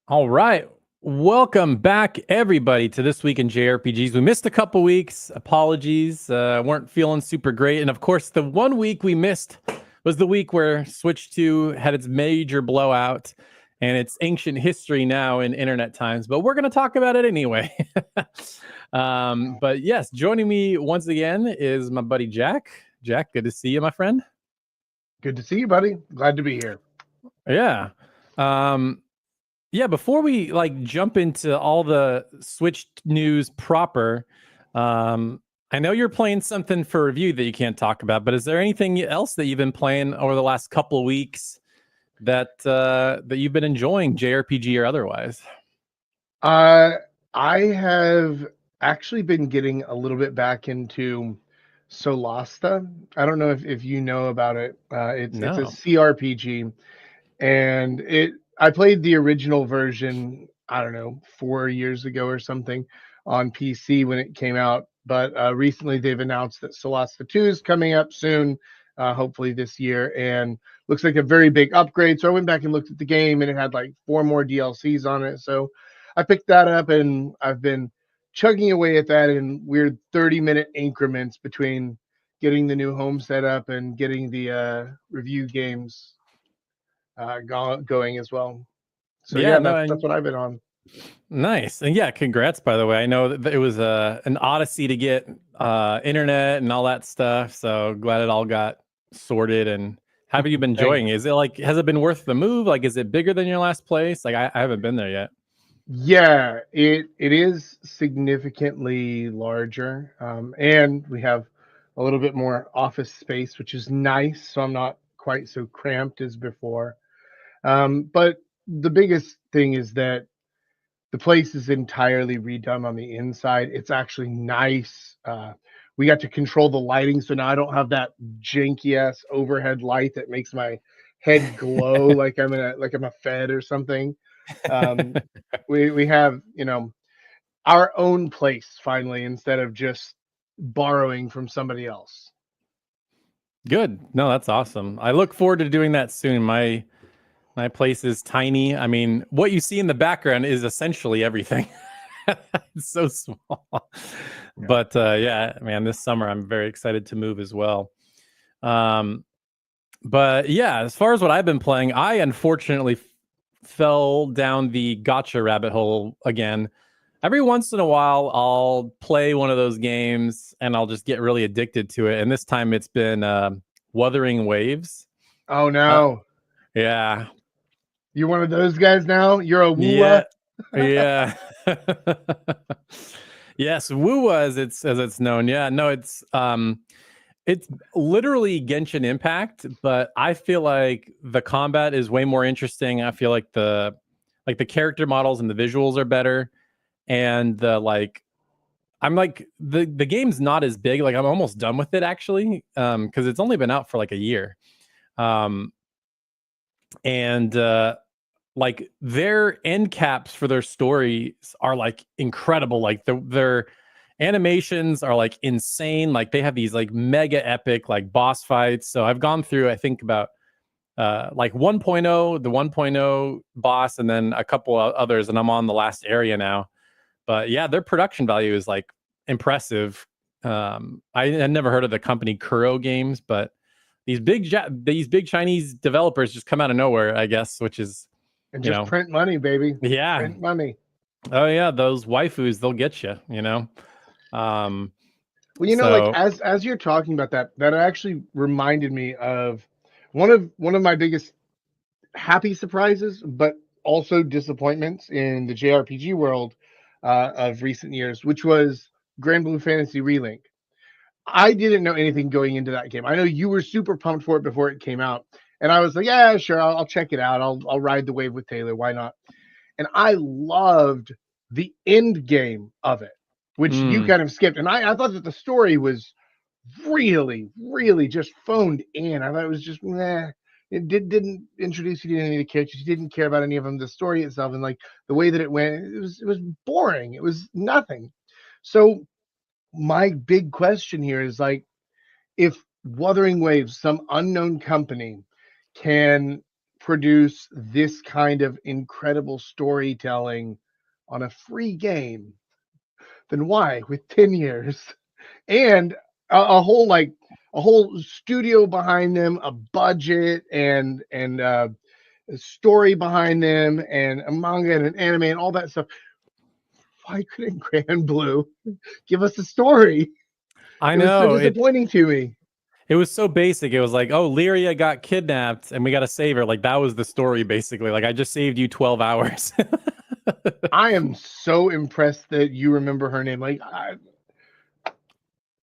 All right. Welcome back, everybody, to This Week in JRPGs. We missed a couple weeks. Apologies. Weren't feeling super great. And of course, the 1 week we missed was the week where Switch 2 had its major blowout and it's ancient history now in internet times. But we're going to talk about it anyway. But yes, joining me once again is my buddy Jack. Jack, good to see you, my friend. Good to see you, buddy. Glad to be here. Yeah. Um, Yeah, before we jump into all the Switch news proper, I know you're playing something for review that you can't talk about, but is there anything else that you've been playing over the last couple of weeks that you've been enjoying, JRPG or otherwise? I have actually been getting a little bit back into Solasta. I don't know if you know about it. It's a No. CRPG, and I played the original version. I don't know 4 years ago or something on PC when it came out. But recently they've announced that Solasta 2 is coming up soon, hopefully this year, and looks like a very big upgrade. So I went back and looked at the game, and it had like 4 more DLCs on it. So I picked that up, and I've been chugging away at that in weird 30-minute increments between getting the new home set up and getting the review games going as well. So Yeah, yeah, no, that's and what I've been on. nice. And yeah, congrats, by the way. I know that it was an odyssey to get internet and all that stuff. So glad it all got sorted. And how have you been Thanks. enjoying? Is it has it been worth the move? Like, is it bigger than your last place? I haven't been there yet. Yeah, it is significantly larger, and we have a little bit more office space, which is nice. So I'm not quite so cramped as before. But the biggest thing is that the place is entirely redone on the inside. It's actually nice. We got to control the lighting, so now I don't have that janky ass overhead light that makes my head glow like I'm a Fed or something. Um, we have our own place finally instead of just borrowing from somebody else. Good. No, that's awesome. I look forward to doing that soon. My place is tiny. I mean, what you see in the background is essentially everything. It's so small. Yeah. But yeah, man, this summer I'm very excited to move as well. Um, but yeah, as far as what I've been playing, I unfortunately fell down the gotcha rabbit hole again. Every once in a while, I'll play one of those games and I'll just get really addicted to it. And this time it's been Wuthering Waves. Oh Uh, no, yeah, you're one of those guys now. You're a yeah, wooa. yeah. Yes, Wuwa as it's known. Yeah, no, it's literally Genshin Impact, but I feel like the combat is way more interesting. I feel like the character models and the visuals are better, and I'm like the game's not as big. Like I'm almost done with it actually, because it's only been out for like a year, um, and like their end caps for their stories are like incredible. Like their animations are like insane. Like they have these like mega epic like boss fights. So I've gone through I think about like 1.0, the 1.0 boss, and then a couple of others, and I'm on the last area now. But yeah, their production value is like impressive. I had never heard of the company Kuro Games, but these big Chinese developers just come out of nowhere, I guess, which is And you just know, print money, baby. yeah. Print money. Oh yeah, those waifus, they'll get you, you know. Um Well, like so as you're talking about that, that actually reminded me of one of my biggest happy surprises, but also disappointments in the JRPG world of recent years, which was Grand Blue Fantasy Relink. I didn't know anything going into that game. I know you were super pumped for it before it came out, and I was like, yeah, sure, I'll check it out. I'll ride the wave with Taylor. Why not? And I loved the end game of it, which you mm, kind of skipped. And I thought that the story was really, really just phoned in. I thought it was just nah. Didn't introduce you to any of the characters. You didn't care about any of them. The story itself and like the way that it went, it was boring. It was nothing. So my big question here is like, if Wuthering Waves, some unknown company, can produce this kind of incredible storytelling on a free game, then why, with 10 years and a whole studio behind them, a budget and a story behind them, and a manga and an anime and all that stuff, why couldn't Grand Blue give us a story? I It was so know disappointing to me. it was so basic. It was like, oh, Lyria got kidnapped and we got to save her. Like that was the story basically. Like I just saved you 12 hours. I am so impressed that you remember her name. Like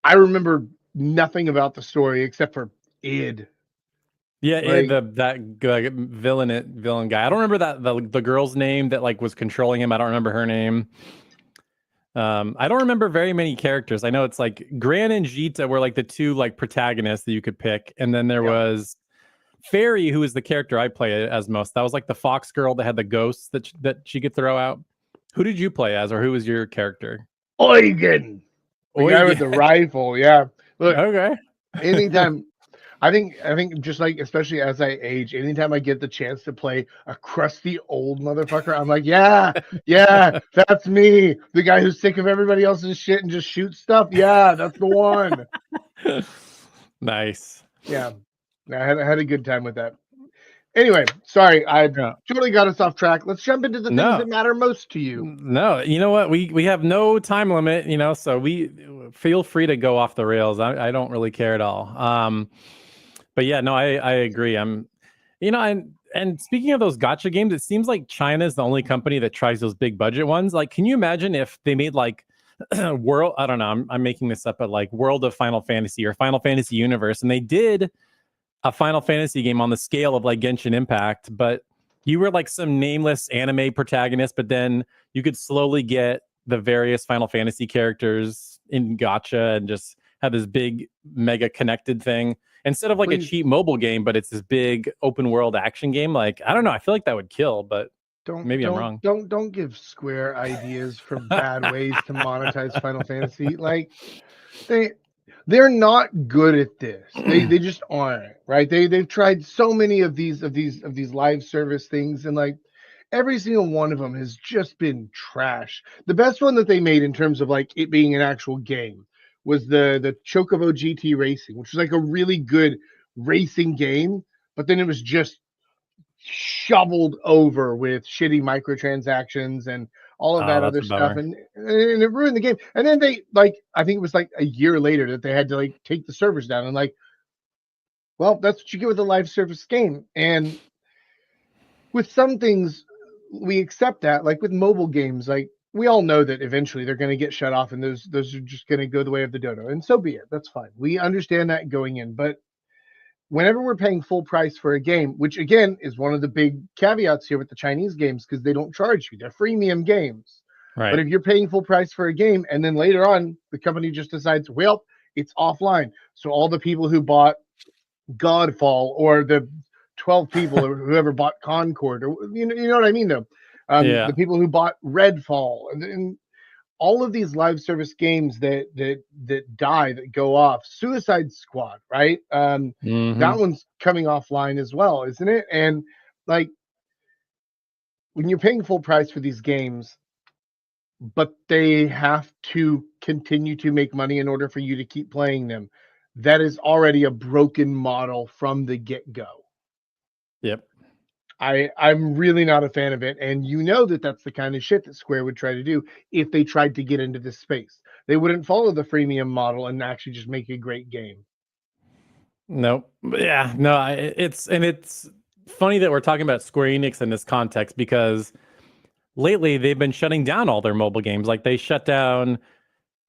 I remember nothing about the story except for id. Yeah, Like that villain guy. I don't remember that the girl's name that like was controlling him. I don't remember her name. I don't remember very many characters. I know it's like Gran and Jita were like the two like protagonists that you could pick, and then there was Fairy, who is the character I play as most. That was like the fox girl that had the ghosts that she could throw out. Who did you play as, or who was your character? Eugen, the guy with the rifle. Yeah, look, Okay. anytime. I think just like, especially as I age, anytime I get the chance to play a crusty old motherfucker, I'm like, yeah, that's me. The guy who's sick of everybody else's shit and just shoots stuff. Yeah, that's the one. Nice. Yeah. I had a good time with that. Anyway, sorry, I totally got us off track. Let's jump into the things that matter most to you. No, you know what? We have no time limit, so we feel free to go off the rails. I don't really care at all. But yeah, no, I agree. And speaking of those gacha games, it seems like China is the only company that tries those big budget ones. Like, can you imagine if they made like World? I don't know. I'm making this up, but like World of Final Fantasy or Final Fantasy Universe, and they did a Final Fantasy game on the scale of like Genshin Impact, but you were like some nameless anime protagonist, but then you could slowly get the various Final Fantasy characters in gacha and just have this big mega connected thing instead of like a cheap mobile game, but it's this big open world action game. Like, I don't know. I feel like that would kill, but maybe I'm wrong. Don't give Square ideas for bad ways to monetize Final Fantasy. Like they're not good at this. They just aren't, right? They've tried so many of these live service things, and like every single one of them has just been trash. The best one that they made in terms of like it being an actual game was the Chocobo GT Racing, which was like a really good racing game, but then it was just shoveled over with shitty microtransactions and all of that other stuff, and it ruined the game. And then they I think it was like a year later that they had to like take the servers down, and like, well, that's what you get with a live service game. And with some things we accept that, like with mobile games, like we all know that eventually they're going to get shut off, and those are just going to go the way of the dodo, and so be it. That's fine. We understand that going in, but whenever we're paying full price for a game, which again is one of the big caveats here with the Chinese games, because they don't charge you, they're freemium games. Right. But if you're paying full price for a game and then later on the company just decides, well, it's offline, so all the people who bought Godfall or the 12 people or whoever bought Concord, or you know what I mean though, the people who bought Redfall and all of these live service games that die, that go off, Suicide Squad, right? That one's coming offline as well, isn't it? And like when you're paying full price for these games, but they have to continue to make money in order for you to keep playing them, that is already a broken model from the get-go. Yep. I'm really not a fan of it, and that's the kind of shit that Square would try to do if they tried to get into this space. They wouldn't follow the freemium model and actually just make a great game. Nope. Yeah, no, it's funny that we're talking about Square Enix in this context, because lately they've been shutting down all their mobile games. Like they shut down,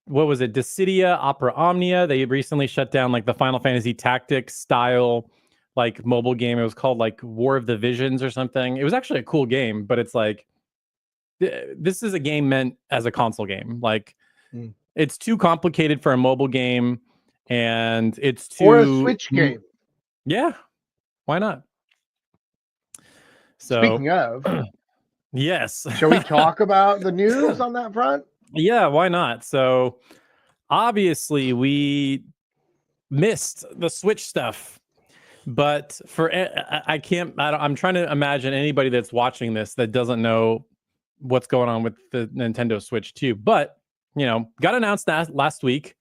what was it, Dissidia, Opera Omnia. They recently shut down like the Final Fantasy Tactics style like mobile game. It was called like War of the Visions or something. It was actually a cool game, but it's like, this is a game meant as a console game. Like it's too complicated for a mobile game, and it's too, or a Switch game. Yeah, why not? So speaking of, yes, shall we talk about the news on that front? Yeah, why not? So obviously we missed the Switch stuff. But for I can't. I'm trying to imagine anybody that's watching this that doesn't know what's going on with the Nintendo Switch 2. But got announced last week,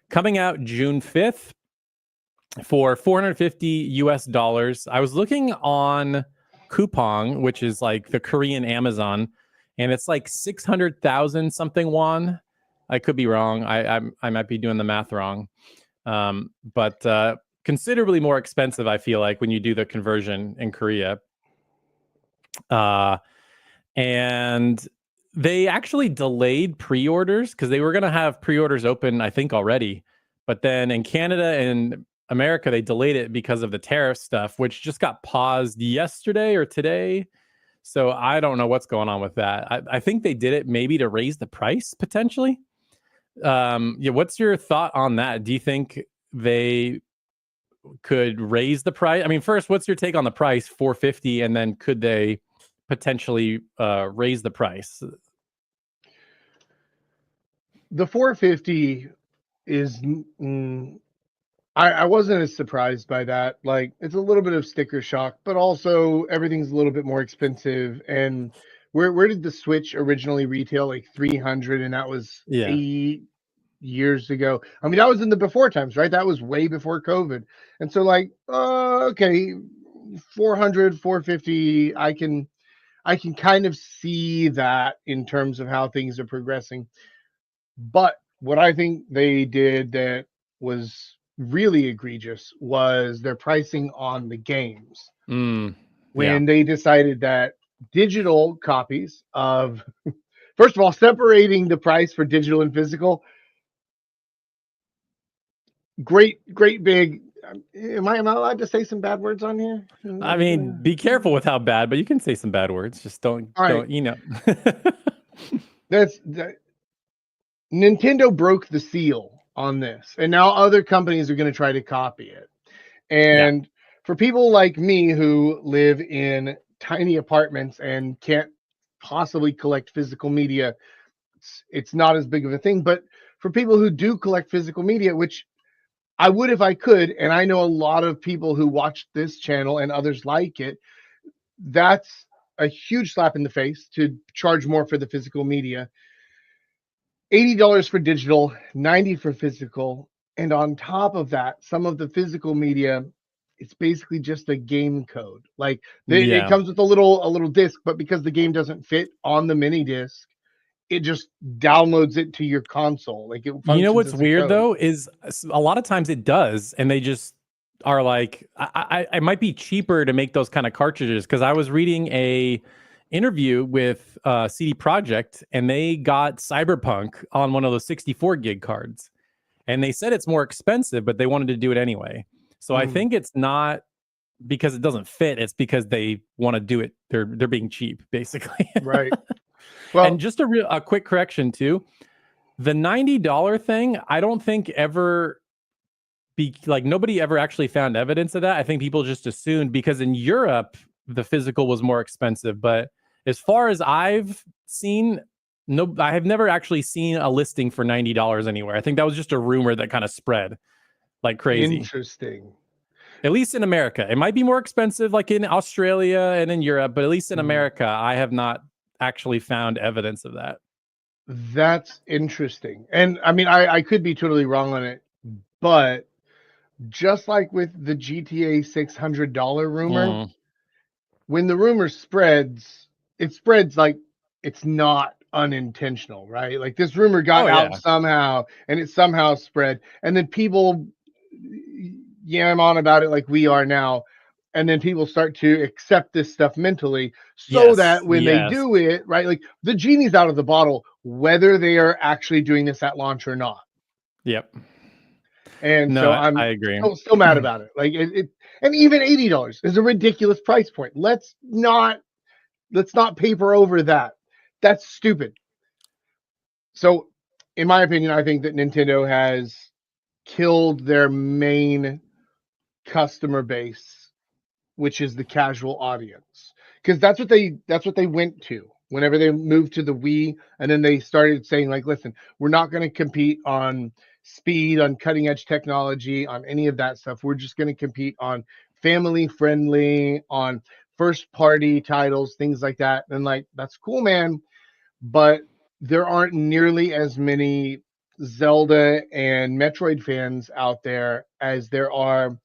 coming out June 5th for $450. I was looking on Coupang, which is like the Korean Amazon, and it's like 600,000 something won. I could be wrong. I might be doing the math wrong. But considerably more expensive, I feel like, when you do the conversion in Korea. And they actually delayed pre-orders because they were going to have pre-orders open, I think, already. But then in Canada and America, they delayed it because of the tariff stuff, which just got paused yesterday or today. So I don't know what's going on with that. I think they did it maybe to raise the price potentially. What's your thought on that? Do you think they could raise the price? I mean, first, what's your take on the price, $450, and then could they potentially raise the price? The 450 is I wasn't as surprised by that. Like, it's a little bit of sticker shock, but also everything's a little bit more expensive. And where did the Switch originally retail? Like 300, and that was 8 years ago. I mean, that was in the before times, right? That was way before COVID. And so, like, okay, 400, 450, I can kind of see that in terms of how things are progressing. But what I think they did that was really egregious was their pricing on the games. When they decided that digital copies of, first of all, separating the price for digital and physical, great big. Am I allowed to say some bad words on here? I mean, be careful with how bad, but you can say some bad words. Just don't, That's Nintendo broke the seal on this, and now other companies are going to try to copy it. And for people like me who live in tiny apartments and can't possibly collect physical media, it's not as big of a thing. But for people who do collect physical media, which I would if I could, and I know a lot of people who watch this channel and others like it, that's a huge slap in the face to charge more for the physical media. $80 for digital, $90 for physical, and on top of that, some of the physical media, it's basically just a game code. Like it comes with a little disc, but because the game doesn't fit on the mini disc, it just downloads it to your console. Like, it functions what's as weird though is a lot of times it does, and they just are like, I might be cheaper to make those kind of cartridges, because I was reading a interview with CD Projekt, and they got Cyberpunk on one of those 64 gig cards, and they said it's more expensive, but they wanted to do it anyway. So I think it's not because it doesn't fit; it's because they want to do it. They're being cheap, basically. Right. Well, and just a quick correction too. The $90 thing, I don't think ever nobody ever actually found evidence of that. I think people just assumed, because in Europe the physical was more expensive, but as far as I've seen, no, I have never actually seen a listing for $90 anywhere. I think that was just a rumor that kind of spread like crazy. Interesting. At least in America. It might be more expensive like in Australia and in Europe, but at least in America, I have not actually found evidence of that. That's interesting. And I mean, I could be totally wrong on it, but just like with the GTA $600 rumor, when the rumor spreads, it spreads like it's not unintentional, right? Like, this rumor got out somehow, and it somehow spread, and then people yam on about it like we are now, and then people start to accept this stuff mentally, so that when they do it, right, like, the genie's out of the bottle, whether they are actually doing this at launch or not. Yep. And no, so I agree. Still mad about it. Like, it and even $80 is a ridiculous price point. Let's not paper over that. That's stupid. So, in my opinion, I think that Nintendo has killed their main customer base, which is the casual audience, because that's what they went to whenever they moved to the Wii, and then they started saying, like, listen, we're not going to compete on speed, on cutting edge technology, on any of that stuff. We're just going to compete on family friendly, on first party titles, things like that. And like, that's cool, man. But there aren't nearly as many Zelda and Metroid fans out there as there are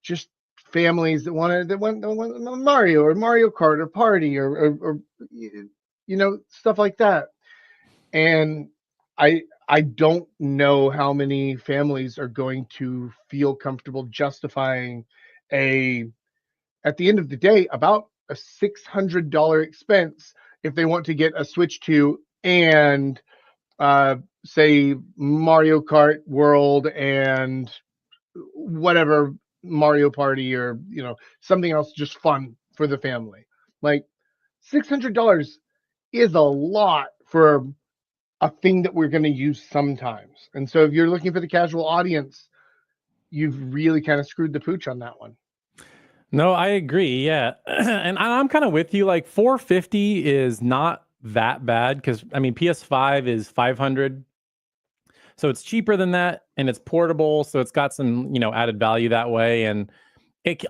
just families that want Mario or Mario Kart or Party or stuff like that. And I don't know how many families are going to feel comfortable justifying a at the end of the day about a $600 expense if they want to get a Switch 2 and say Mario Kart World and whatever Mario Party or something else just fun for the family. Like $600 is a lot for a thing that we're going to use sometimes. And so if you're looking for the casual audience, you've really kind of screwed the pooch on that one. No, I agree. Yeah. And I'm kind of with you. Like 450 is not that bad because I mean PS5 is 500. So it's cheaper than that and it's portable, so it's got some, added value that way, and it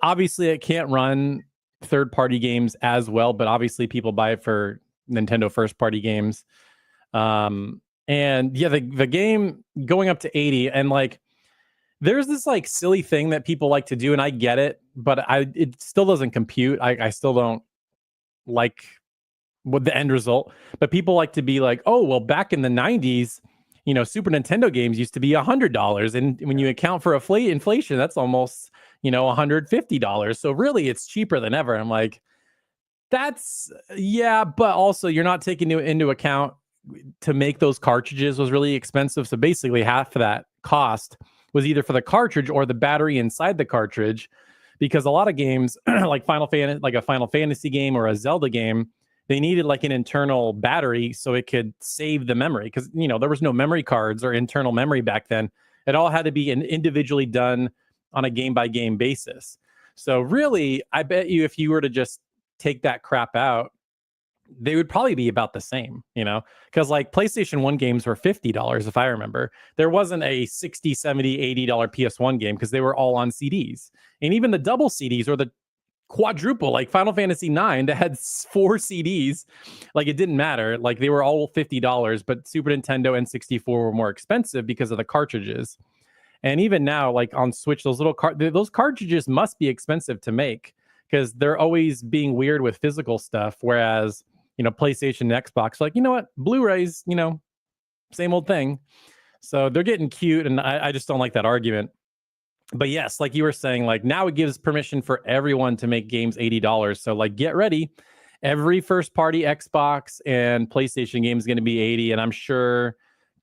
can't run third-party games as well, but obviously people buy it for Nintendo first-party games. And yeah, the game going up to 80, and like there's this like silly thing that people like to do, and I get it, but it still doesn't compute. I still don't like what the end result. But people like to be like, oh, well, back in the 90s, Super Nintendo games used to be $100, and when you account for inflation, that's almost $150. So really, it's cheaper than ever. I'm like, that's yeah, but also you're not taking into account to make those cartridges was really expensive. So basically, half of that cost was either for the cartridge or the battery inside the cartridge, because a lot of games like a Final Fantasy game or a Zelda game, they needed like an internal battery so it could save the memory, because there was no memory cards or internal memory back then. It all had to be individually done on a game by game basis. So really, I bet you if you were to just take that crap out, they would probably be about the same, because like PlayStation 1 games were $50 if I remember. There wasn't a $60, $70, $80 PS1 game because they were all on CDs. And even the double CDs or the quadruple, like Final Fantasy 9 that had 4 CDs, like it didn't matter, like they were all $50, but Super Nintendo and 64 were more expensive because of the cartridges. And even now, like on Switch, those cartridges must be expensive to make because they're always being weird with physical stuff, whereas PlayStation and Xbox, like, what, Blu-rays, same old thing. So they're getting cute, and I just don't like that argument. But yes, like you were saying, like now it gives permission for everyone to make games $80. So like get ready. Every first party Xbox and PlayStation game is going to be 80. And I'm sure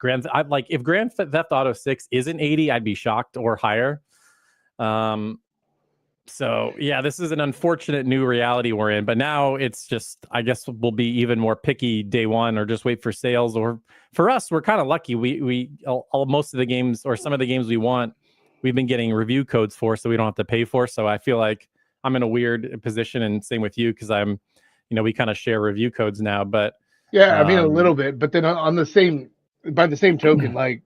if Grand Theft Auto 6 isn't 80, I'd be shocked, or higher. So yeah, this is an unfortunate new reality we're in, but now it's just, I guess we'll be even more picky day one, or just wait for sales. Or for us, we're kind of lucky. Most of the games, or some of the games we want, we've been getting review codes for, so we don't have to pay for. So I feel like I'm in a weird position, and same with you, because we kind of share review codes now. But yeah, I mean a little bit, but then by the same token, like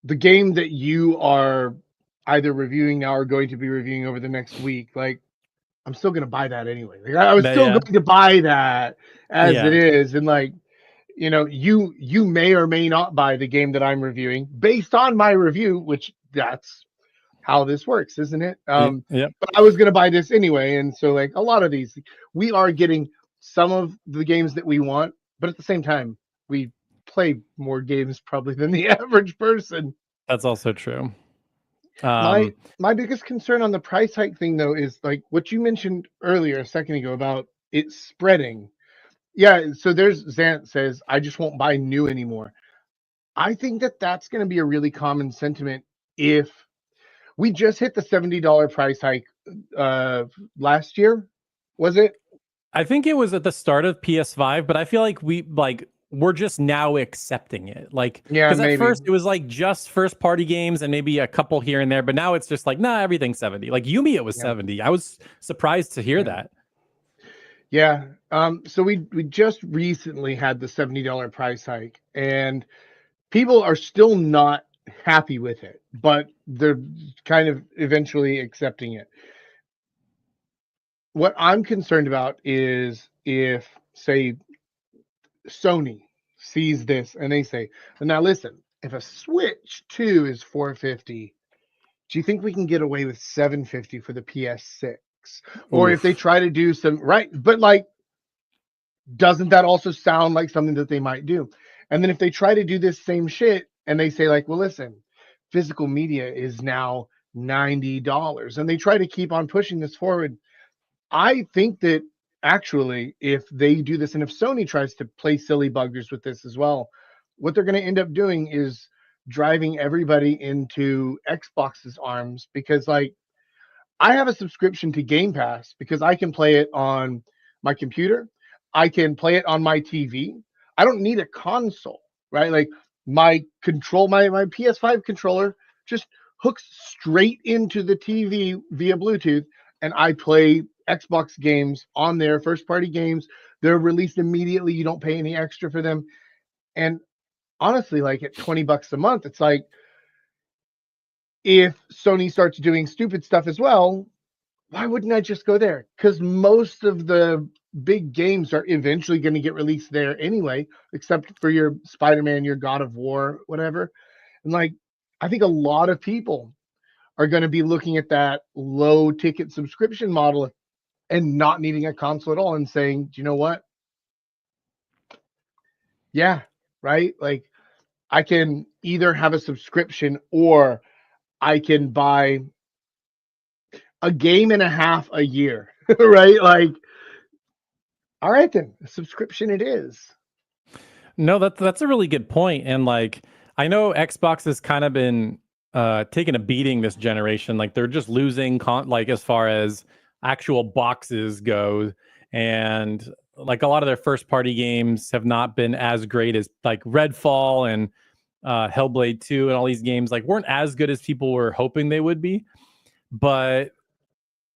the game that you are either reviewing now or going to be reviewing over the next week, like I'm still going to buy that anyway. Like, I was still going to buy that as it is, and like you may or may not buy the game that I'm reviewing based on my review, which that's how this works, isn't it? But I was going to buy this anyway, and so like a lot of these, we are getting some of the games that we want, but at the same time, we play more games probably than the average person. That's also true. My biggest concern on the price hike thing, though, is like what you mentioned earlier a second ago about it spreading. Yeah, so there's Zant says, I just won't buy new anymore. I think that that's going to be a really common sentiment if we just hit the $70 price hike last year, was it? I think it was at the start of PS5, but I feel like we're just now accepting it. Like, because at first it was like just first party games and maybe a couple here and there, but now it's just like, nah, everything's 70. Like Yumi, it was 70. I was surprised to hear that. Yeah. So we just recently had the $70 price hike, and people are still not happy with it, but they're kind of eventually accepting it. What I'm concerned about is if, say, Sony sees this and they say, now listen, if a Switch 2 is 450, do you think we can get away with 750 for the PS6? Or if they Oof. try to do some right, but like, doesn't that also sound like something that they might do? And then if they try to do this same shit and they say, like, well, listen, physical media is now $90, and they try to keep on pushing this forward, I think that actually, if they do this, and if Sony tries to play silly buggers with this as well, what they're going to end up doing is driving everybody into Xbox's arms, because, like, I have a subscription to Game Pass because I can play it on my computer. I can play it on my TV. I don't need a console, right? Like, my PS5 controller just hooks straight into the TV via Bluetooth, and I play Xbox games on there, first party games. They're released immediately. You don't pay any extra for them. And honestly, like, at $20 a month, it's like, if Sony starts doing stupid stuff as well, why wouldn't I just go there? Because most of the big games are eventually going to get released there anyway, except for your Spider-Man, your God of War, whatever. And, like, I think a lot of people are going to be looking at that low ticket subscription model and not needing a console at all and saying, do you know what? Yeah, right. Like, I can either have a subscription or I can buy a game and a half a year, right? Like, all right, then, a subscription it is. No, that's a really good point. And like, I know Xbox has kind of been taking a beating this generation. Like they're just losing like as far as actual boxes go, and like a lot of their first party games have not been as great as like Redfall and Hellblade 2 and all these games like weren't as good as people were hoping they would be. But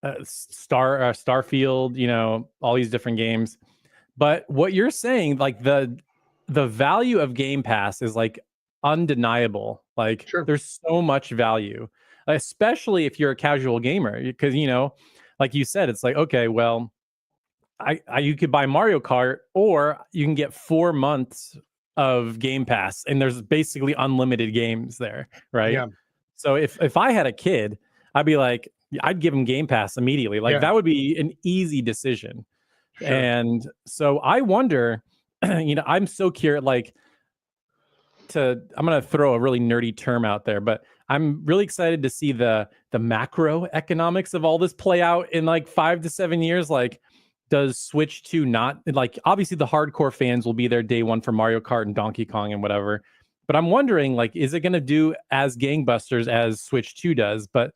Starfield, you know, all these different games. But what you're saying, like the value of Game Pass is like undeniable. Like Sure. there's so much value, especially if you're a casual gamer, because you know, like you said, it's like okay, well, I you could buy Mario Kart, or you can get 4 months of Game Pass, and there's basically unlimited games there, right? Yeah. So if I had a kid, I'd be like, I'd give him Game Pass immediately. Like Yeah. that would be an easy decision. Sure. And so I wonder, you know, I'm so curious, like I'm gonna throw a really nerdy term out there, but I'm really excited to see the macroeconomics of all this play out in like 5 to 7 years. Like, does Switch 2 not like obviously the hardcore fans will be there day one for Mario Kart and Donkey Kong and whatever. But I'm wondering, like, is it gonna do as gangbusters as Switch 2 does? But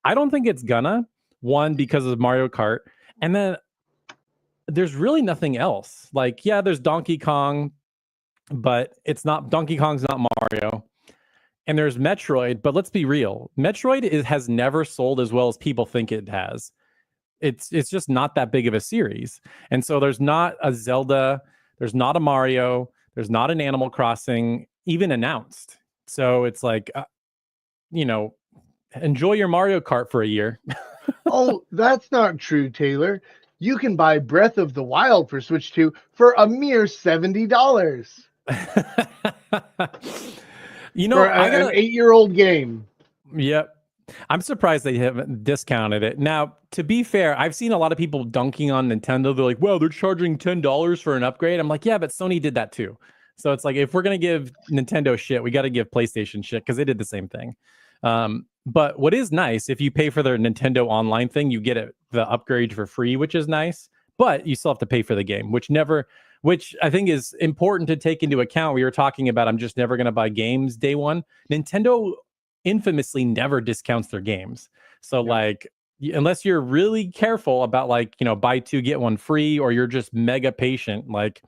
I don't think it's gonna, one, because of Mario Kart. And then there's really nothing else. Like, yeah, there's Donkey Kong, but it's not Donkey Kong's not Mario. And there's Metroid, but let's be real. Has never sold as well as people think it has. It's just not that big of a series. And so there's not a Zelda, there's not a Mario, there's not an Animal Crossing even announced. So it's like you know, enjoy your Mario Kart for a year. Oh, that's not true, Taylor. You can buy Breath of the Wild for Switch 2 for a mere $70 You for know, I an gotta 8-year-old game. Yep. I'm surprised they haven't discounted it. Now, to be fair, I've seen a lot of people dunking on Nintendo. They're like, well, they're charging $10 for an upgrade. I'm like, yeah, but Sony did that too. So it's like, if we're going to give Nintendo shit, we got to give PlayStation shit because they did the same thing. But what is nice, if you pay for their Nintendo online thing, you get the upgrade for free, which is nice, but you still have to pay for the game, which I think is important to take into account. We were talking about, I'm just never going to buy games day one. Nintendo infamously never discounts their games. So Yep. like unless you're really careful about like, you know, buy two get one free, or you're just mega patient, like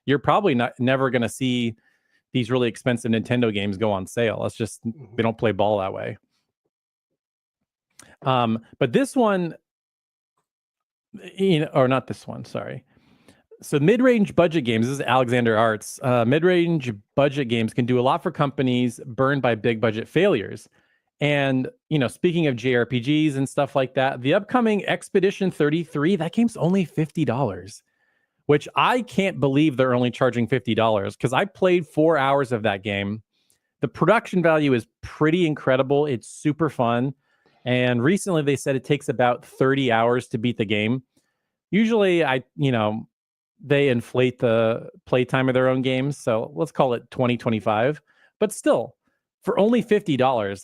you're probably never going to see these really expensive Nintendo games go on sale. That's just they don't play ball that way. But this one, you know, or not this one, sorry. So mid-range budget games, this is Alexander Arts. Mid-range budget games can do a lot for companies burned by big budget failures. And, speaking of JRPGs and stuff like that, the upcoming Expedition 33, that game's only $50, which I can't believe they're only charging $50 because I played 4 hours of that game. The production value is pretty incredible. It's super fun. And recently they said it takes about 30 hours to beat the game. Usually they inflate the playtime of their own games. So let's call it 20, 25. But still, for only $50,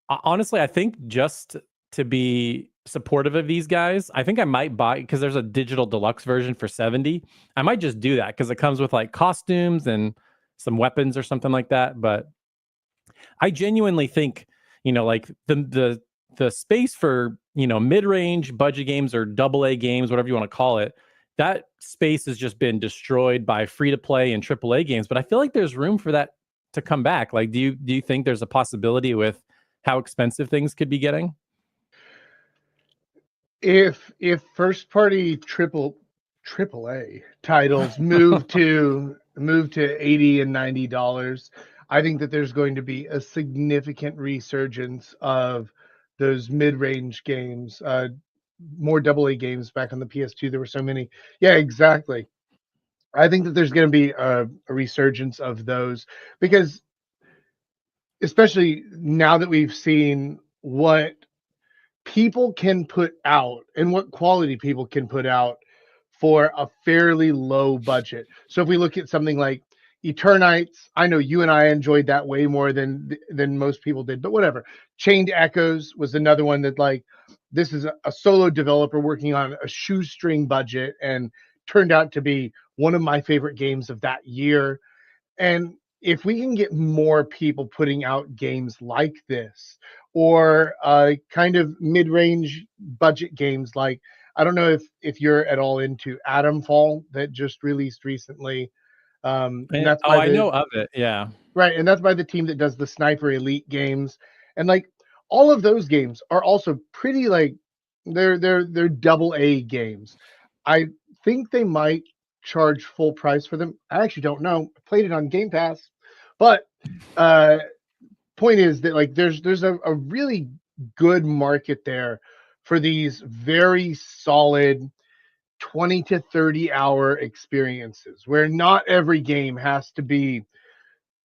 honestly, I think just to be supportive of these guys, I think I might buy, because there's a digital deluxe version for 70. I might just do that because it comes with like costumes and some weapons or something like that. But I genuinely think, like the space for, mid-range budget games or AA games, whatever you want to call it, that space has just been destroyed by free-to-play and AAA games. But I feel like there's room for that to come back. Like, do you think there's a possibility with how expensive things could be getting? If first party AAA titles move to $80 and $90, I think that there's going to be a significant resurgence of those mid-range games, more AA games. Back on the PS2, there were so many. Yeah, exactly. I think that there's going to be a resurgence of those, because especially now that we've seen what people can put out and what quality people can put out for a fairly low budget. So if we look at something like Eternites, I know you and I enjoyed that way more than most people did, but whatever. Chained Echoes was another one that, like, this is a solo developer working on a shoestring budget and turned out to be one of my favorite games of that year. And if we can get more people putting out games like this, or kind of mid-range budget games, like, I don't know if you're at all into Atomfall that just released recently. And that's by I know of it. Yeah. right, and that's by the team that does the Sniper Elite games. And like, all of those games are also pretty, like, they're AA games. I think they might charge full price for them. I actually don't know. I played it on Game Pass. But point is that, like, there's a really good market there for these very solid 20 to 30 hour experiences, where not every game has to be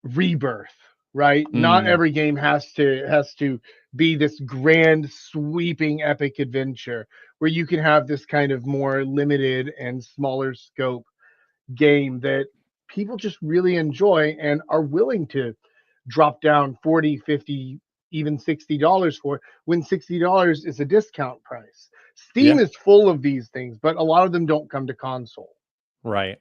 Rebirth, right? Not every game has to be this grand sweeping epic adventure, where you can have this kind of more limited and smaller scope game that people just really enjoy and are willing to drop down 40, 50, even $60 for, when $60 is a discount price. Steam is full of these things, but a lot of them don't come to console. Right.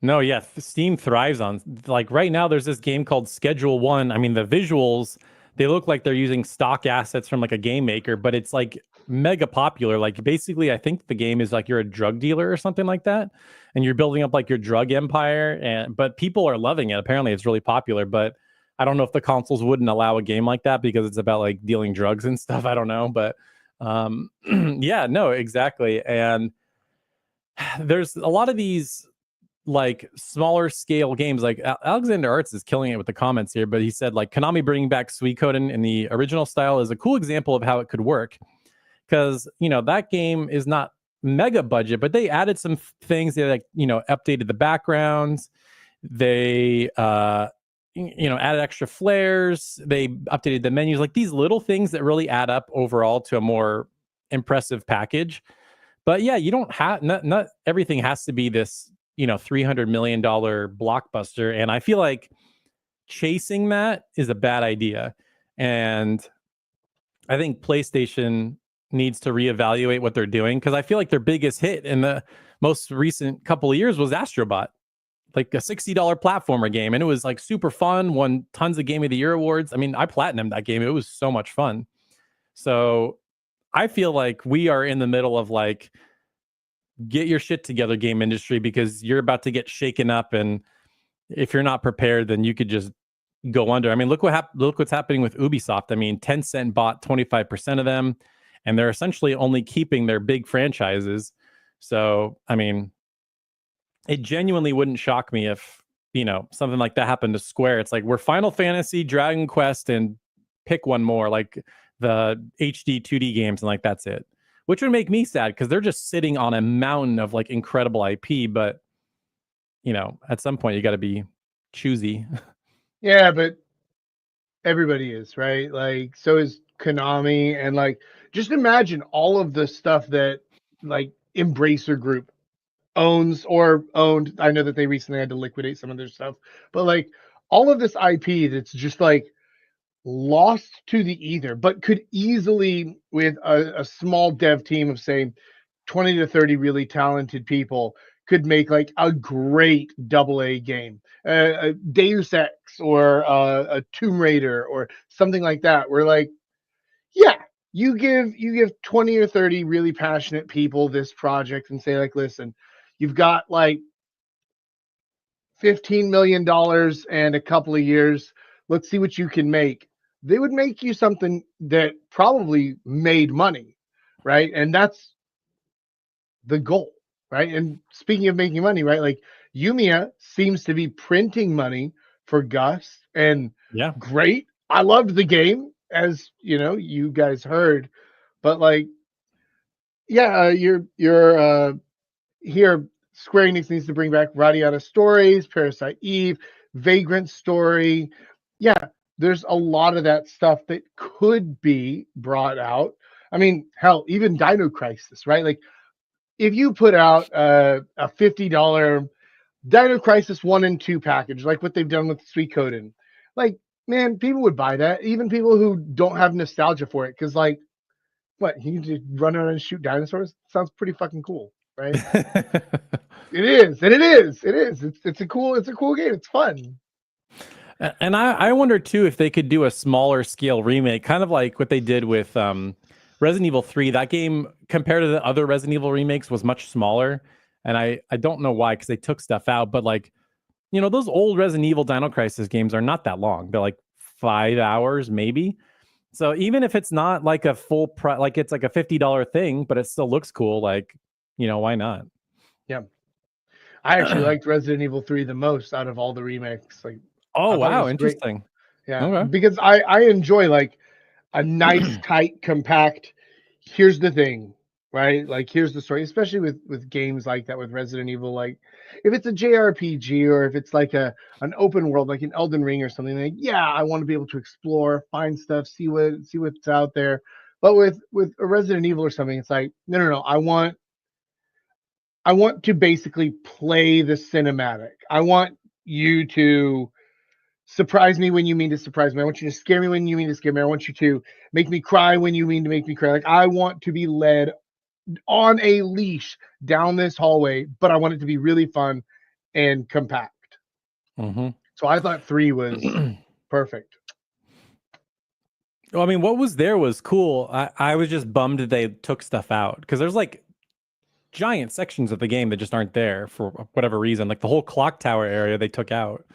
No, yeah, Steam thrives on, like, right now there's this game called Schedule 1. I mean, the visuals, they look like they're using stock assets from like a game maker, but it's like mega popular. Like, basically, I think the game is like you're a drug dealer or something like that, and you're building up like your drug empire, but people are loving it. Apparently it's really popular, but I don't know if the consoles wouldn't allow a game like that because it's about like dealing drugs and stuff. I don't know, but yeah, no, exactly. And there's a lot of these like smaller scale games. Like Alexander Arts is killing it with the comments here, but he said like Konami bringing back Suikoden in the original style is a cool example of how it could work, because that game is not mega budget, but they added some things. They, like, updated the backgrounds, they added extra flares, they updated the menus, like these little things that really add up overall to a more impressive package. But yeah, you don't have, not everything has to be this $300 million blockbuster. And I feel like chasing that is a bad idea. And I think PlayStation needs to reevaluate what they're doing, because I feel like their biggest hit in the most recent couple of years was Astrobot, like a $60 platformer game. And it was like super fun, won tons of Game of the Year awards. I mean, I platinumed that game. It was so much fun. So I feel like we are in the middle of like, get your shit together, game industry, because you're about to get shaken up, and if you're not prepared, then you could just go under. I mean, look what's happening with Ubisoft. I mean, Tencent bought 25% of them, and they're essentially only keeping their big franchises. So, I mean, it genuinely wouldn't shock me if, something like that happened to Square. It's like we're Final Fantasy, Dragon Quest, and pick one more, like the HD 2D games, and like that's it. Which would make me sad because they're just sitting on a mountain of like incredible IP, but at some point you got to be choosy. Yeah, but everybody is, right? Like, so is Konami, and like, just imagine all of the stuff that like Embracer Group owns or owned. I know that they recently had to liquidate some of their stuff, but like all of this IP that's just like lost to the ether, but could easily, with a small dev team of say 20 to 30 really talented people, could make like a great AA game, a Deus Ex or a Tomb Raider or something like that. Where like, yeah, you give 20 or 30 really passionate people this project and say like, listen, you've got like $15 million and a couple of years. Let's see what you can make. They would make you something that probably made money, right? And that's the goal, right? And speaking of making money, right? Like Yumiya seems to be printing money for Gus, and Yeah. great. I loved the game, as you guys heard, but like, yeah, you're here. Square Enix needs to bring back Radiata Stories, Parasite Eve, Vagrant Story. Yeah, there's a lot of that stuff that could be brought out. I mean, hell, even Dino Crisis, right? Like, if you put out a $50 Dino Crisis 1 and 2 package, like what they've done with Suikoden, like, man, people would buy that. Even people who don't have nostalgia for it, because like, what, you can just run around and shoot dinosaurs? Sounds pretty fucking cool, right? It is, and it is. It is. It's a cool game. It's fun. And I wonder too if they could do a smaller scale remake, kind of like what they did with Resident Evil 3. That game, compared to the other Resident Evil remakes, was much smaller. And I don't know why, because they took stuff out. But like, those old Resident Evil Dino Crisis games are not that long. They're like 5 hours, maybe. So even if it's not like a full price, like it's like a $50 thing, but it still looks cool, like, why not? Yeah. I actually liked Resident Evil 3 the most out of all the remakes. Like, Oh, I thought it wow. was great. Interesting. Yeah, Okay. because I enjoy like a nice, tight, compact. Here's the thing, right? Like, here's the story, especially with games like that, with Resident Evil. Like, if it's a JRPG or if it's like an open world, like an Elden Ring or something, like, yeah, I want to be able to explore, find stuff, see what's out there. But with a Resident Evil or something, it's like, no. I want to basically play the cinematic. I want you to surprise me when you mean to surprise me. I want you to scare me when you mean to scare me. I want you to make me cry when you mean to make me cry. Like, I want to be led on a leash down this hallway, but I want it to be really fun and compact. Mm-hmm. So I thought 3 was perfect. Well, I mean, what was there was cool. I was just bummed that they took stuff out, because there's like giant sections of the game that just aren't there for whatever reason. Like the whole clock tower area they took out.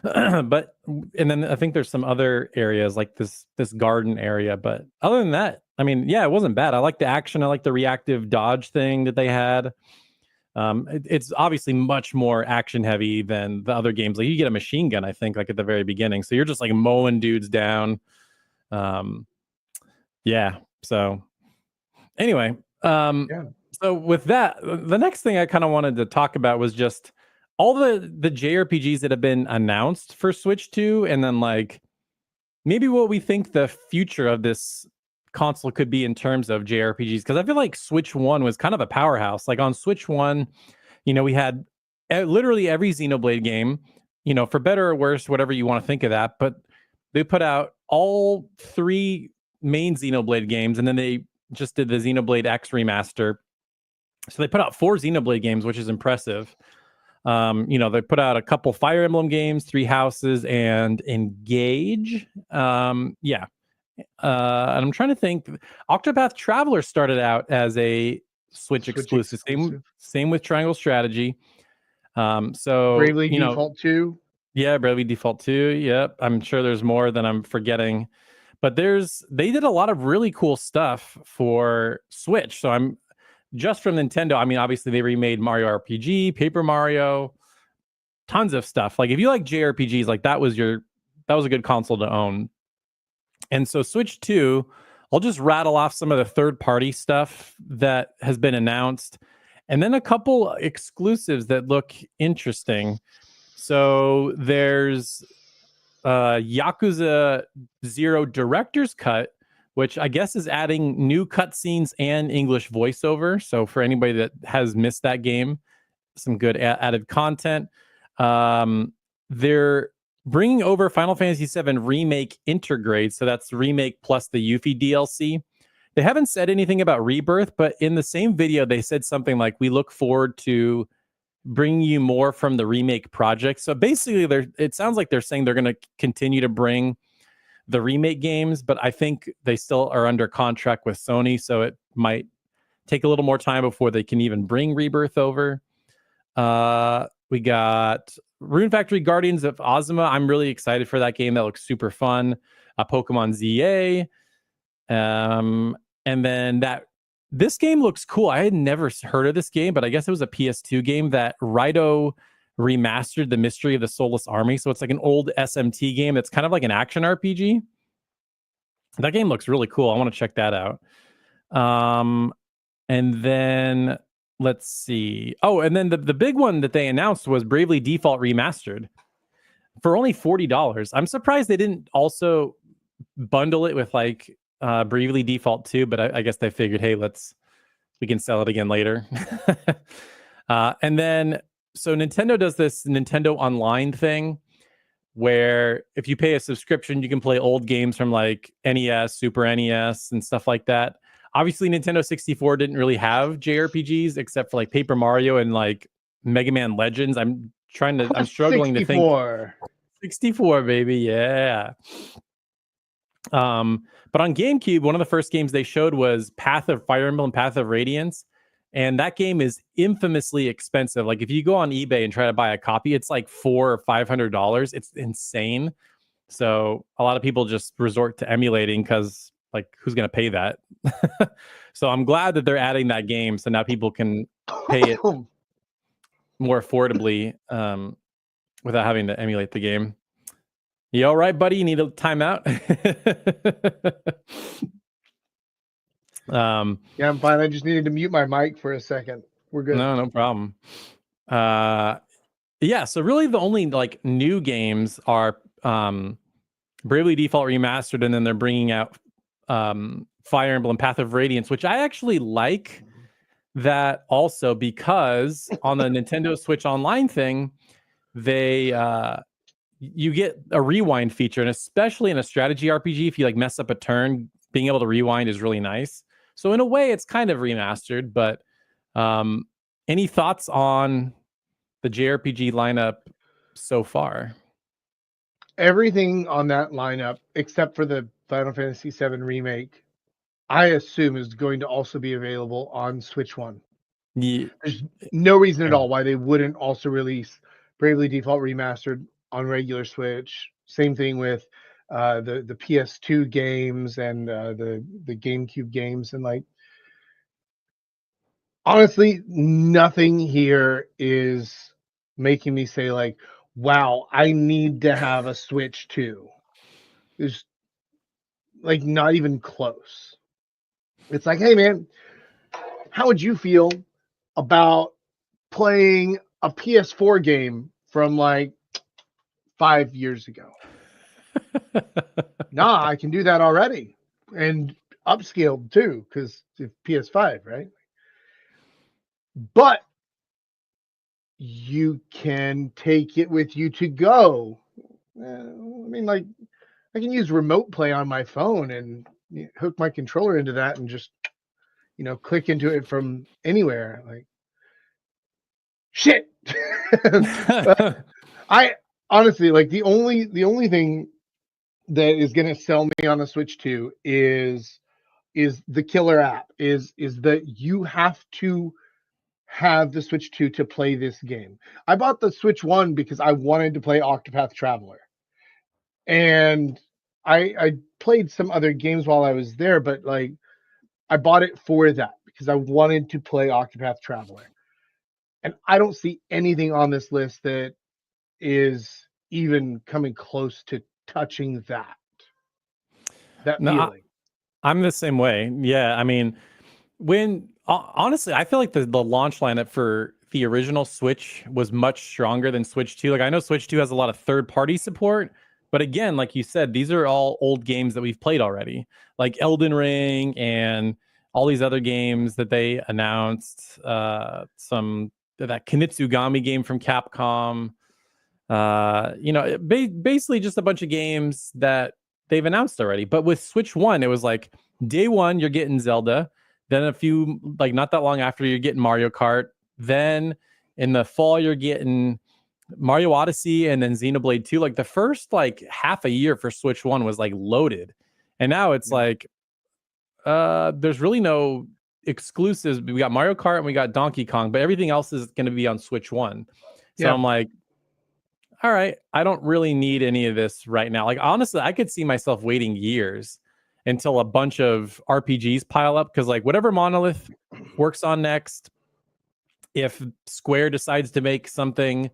But and then I think there's some other areas like this garden area. But other than that, I mean, yeah, it wasn't bad. I like the action. I like the reactive dodge thing that they had. It's obviously much more action heavy than the other games. Like you get a machine gun, I think, like at the very beginning. So you're just like mowing dudes down. Yeah. So anyway, Yeah. so with that, the next thing I kind of wanted to talk about was just all the JRPGs that have been announced for Switch 2, and then like maybe what we think the future of this console could be in terms of JRPGs. Because I feel like Switch 1 was kind of a powerhouse. Like on Switch 1, we had literally every Xenoblade game, for better or worse, whatever you want to think of that. But they put out all 3 main Xenoblade games, and then they just did the Xenoblade X remaster. So they put out 4 Xenoblade games, which is impressive. They put out a couple Fire Emblem games, 3 Houses, and Engage. Yeah. And I'm trying to think. Octopath Traveler started out as a Switch exclusive. Same with Triangle Strategy. So Bravely Default 2. Yeah, Bravely Default 2. Yep. I'm sure there's more than I'm forgetting. But they did a lot of really cool stuff for Switch. So just from Nintendo, I mean, obviously they remade Mario RPG, Paper Mario, tons of stuff. Like if you like JRPGs, like that was a good console to own. And so Switch 2, I'll just rattle off some of the third-party stuff that has been announced, and then a couple exclusives that look interesting. So there's Yakuza 0 Director's Cut, which I guess is adding new cutscenes and English voiceover. So for anybody that has missed that game, some good added content. They're bringing over Final Fantasy VII Remake Intergrade, so that's the remake plus the Yuffie DLC. They haven't said anything about Rebirth, but in the same video, they said something like, "We look forward to bringing you more from the remake project." So basically, it sounds like they're saying they're going to continue to bring the remake games, but I think they still are under contract with Sony, so it might take a little more time before they can even bring Rebirth over. We got Rune Factory Guardians of Ozma. I'm really excited for that game. That looks super fun. Pokemon ZA. And then this game looks cool. I had never heard of this game, but I guess it was a PS2 game that Raito remastered, The Mystery of the Soulless Army. So it's like an old SMT game. It's kind of like an action RPG. That game looks really cool. I want to check that out. And then let's see. Oh, and then the big one that they announced was Bravely Default Remastered for only $40. I'm surprised they didn't also bundle it with like Bravely Default 2, but I guess they figured, hey, we can sell it again later. And then, so Nintendo does this Nintendo Online thing where if you pay a subscription, you can play old games from like NES, Super NES, and stuff like that. Obviously, Nintendo 64 didn't really have JRPGs except for like Paper Mario and like Mega Man Legends. I'm struggling 64. to think. 64, baby, yeah. But on GameCube, one of the first games they showed was Fire Emblem Path of Radiance, and that game is infamously expensive. Like if you go on eBay and try to buy a copy, it's like $400 or $500. It's insane. So a lot of people just resort to emulating because, like, who's going to pay that? So I'm glad that they're adding that game, so now people can pay it more affordably without having to emulate the game. You all right, buddy? You need a timeout? Yeah, I'm fine. I just needed to mute my mic for a second. We're good. No problem. Yeah, so really the only like new games are Bravely Default Remastered, and then they're bringing out Fire Emblem Path of Radiance, which I actually like that also because on the Nintendo Switch Online thing, you get a rewind feature, and especially in a strategy RPG, if you like mess up a turn, being able to rewind is really nice. So in a way, it's kind of remastered. But any thoughts on the JRPG lineup so far? Everything on that lineup, except for the Final Fantasy VII Remake, I assume is going to also be available on Switch 1. Yeah. There's no reason at all why they wouldn't also release Bravely Default Remastered on regular Switch. Same thing with the PS2 games and the GameCube games. And like, honestly, nothing here is making me say like, wow, I need to have a Switch 2. There's like not even close. It's like, hey man, how would you feel about playing a PS4 game from like 5 years ago? Nah, I can do that already, and upscaled too, because it's PS5, right? But you can take it with you to go. I mean, like, I can use remote play on my phone and hook my controller into that and just, click into it from anywhere. Like, shit. I honestly, like, the only thing that is going to sell me on the Switch 2 is the killer app. Is that you have to have the Switch 2 to play this game. I bought the Switch 1 because I wanted to play Octopath Traveler. And I played some other games while I was there, but like I bought it for that because I wanted to play Octopath Traveler. And I don't see anything on this list that is even coming close to touching that No, feeling. I'm the same way. Yeah, I mean, honestly, I feel like the launch lineup for the original Switch was much stronger than Switch 2. Like I know Switch 2 has a lot of third-party support, but again, like you said, these are all old games that we've played already, like Elden Ring and all these other games that they announced. Some that Kinitsugami game from Capcom. Basically just a bunch of games that they've announced already. But with Switch One, it was like day one, you're getting Zelda. Then a few, like not that long after, you're getting Mario Kart. Then in the fall, you're getting Mario Odyssey and then Xenoblade 2. Like the first like half a year for Switch One was like loaded. And now it's like there's really no exclusives. We got Mario Kart and we got Donkey Kong, but everything else is going to be on Switch One. So Yeah. I'm like, all right, I don't really need any of this right now. Like honestly, I could see myself waiting years until a bunch of RPGs pile up because like whatever Monolith works on next, if Square decides to make something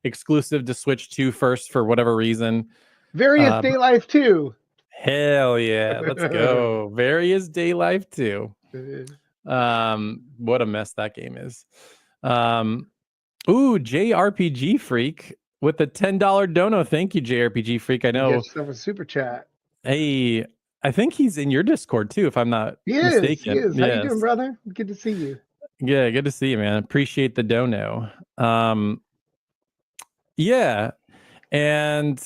exclusive to Switch 2 first for whatever reason, Various Day Life 2. Hell yeah, let's go. Various Day Life 2. What a mess that game is. JRPG Freak with the $10 dono. Thank you, JRPG Freak. I know. You get yourself a super chat. Hey, I think he's in your Discord too, if I'm not mistaken. He is. How you doing, brother? Good to see you. Yeah, good to see you, man. Appreciate the dono. Yeah. And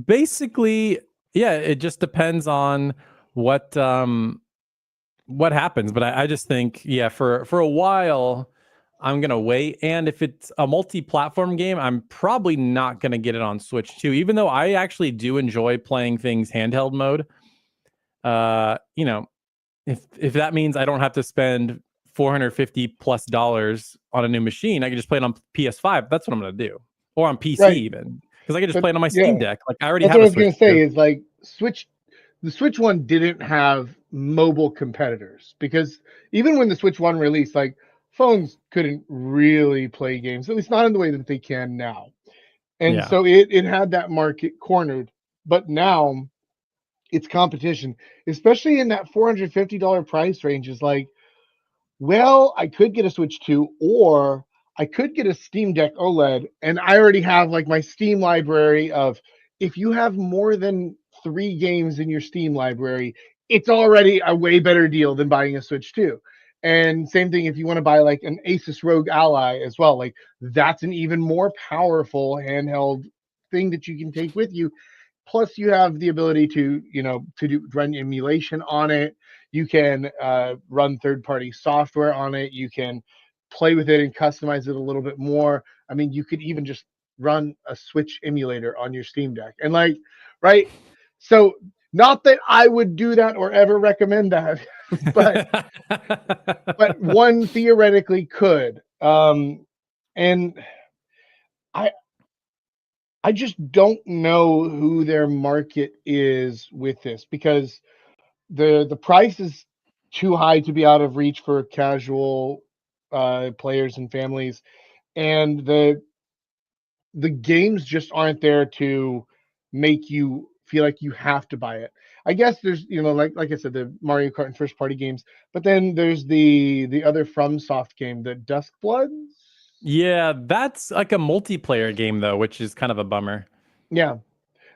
basically, yeah, it just depends on what happens. But I just think, yeah, for a while, I'm gonna wait. And if it's a multi-platform game, I'm probably not gonna get it on Switch 2, even though I actually do enjoy playing things handheld mode. If that means I don't have to spend $450+ on a new machine, I can just play it on PS5. That's what I'm gonna do, or on PC even, because I can just play it on my Steam Deck. Like I already have. That's what I was gonna say. Is like the Switch One didn't have mobile competitors because even when the Switch One released, like phones couldn't really play games, at least not in the way that they can now. And so it had that market cornered. But now it's competition, especially in that $450 price range, is like, well, I could get a Switch 2 or I could get a Steam Deck OLED, and I already have like my Steam library of, if you have more than 3 games in your Steam library, it's already a way better deal than buying a Switch 2. And same thing if you want to buy like an Asus ROG Ally as well, like that's an even more powerful handheld thing that you can take with you. Plus, you have the ability to, run emulation on it. You can run third-party software on it. You can play with it and customize it a little bit more. I mean, you could even just run a Switch emulator on your Steam Deck. And like, right? So, not that I would do that or ever recommend that, but one theoretically could. And I just don't know who their market is with this, because the price is too high to be out of reach for casual players and families, and the games just aren't there to make you feel like you have to buy it. I guess there's, like I said, the Mario Kart and first party games, but then there's the other FromSoft game, the Duskbloods. Yeah, that's like a multiplayer game though, which is kind of a bummer. Yeah,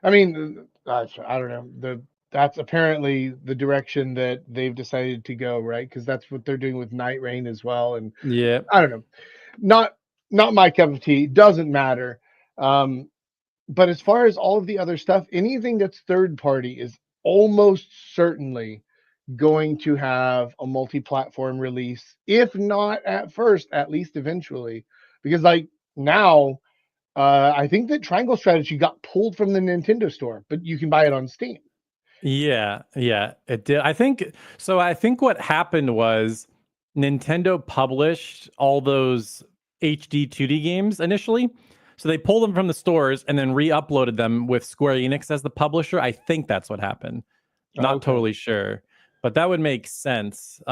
I mean, I don't know. That's apparently the direction that they've decided to go, right? Because that's what they're doing with Night Rain as well. And yeah, I don't know, not my cup of tea. Doesn't matter. But as far as all of the other stuff, anything that's third party is almost certainly going to have a multi-platform release, if not at first, at least eventually. Because like now, I think that Triangle Strategy got pulled from the Nintendo store, but you can buy it on Steam. Yeah, it did. I think so. I think what happened was Nintendo published all those HD 2D games initially. So they pulled them from the stores and then re-uploaded them with Square Enix as the publisher. I think that's what happened. Not totally sure, but that would make sense.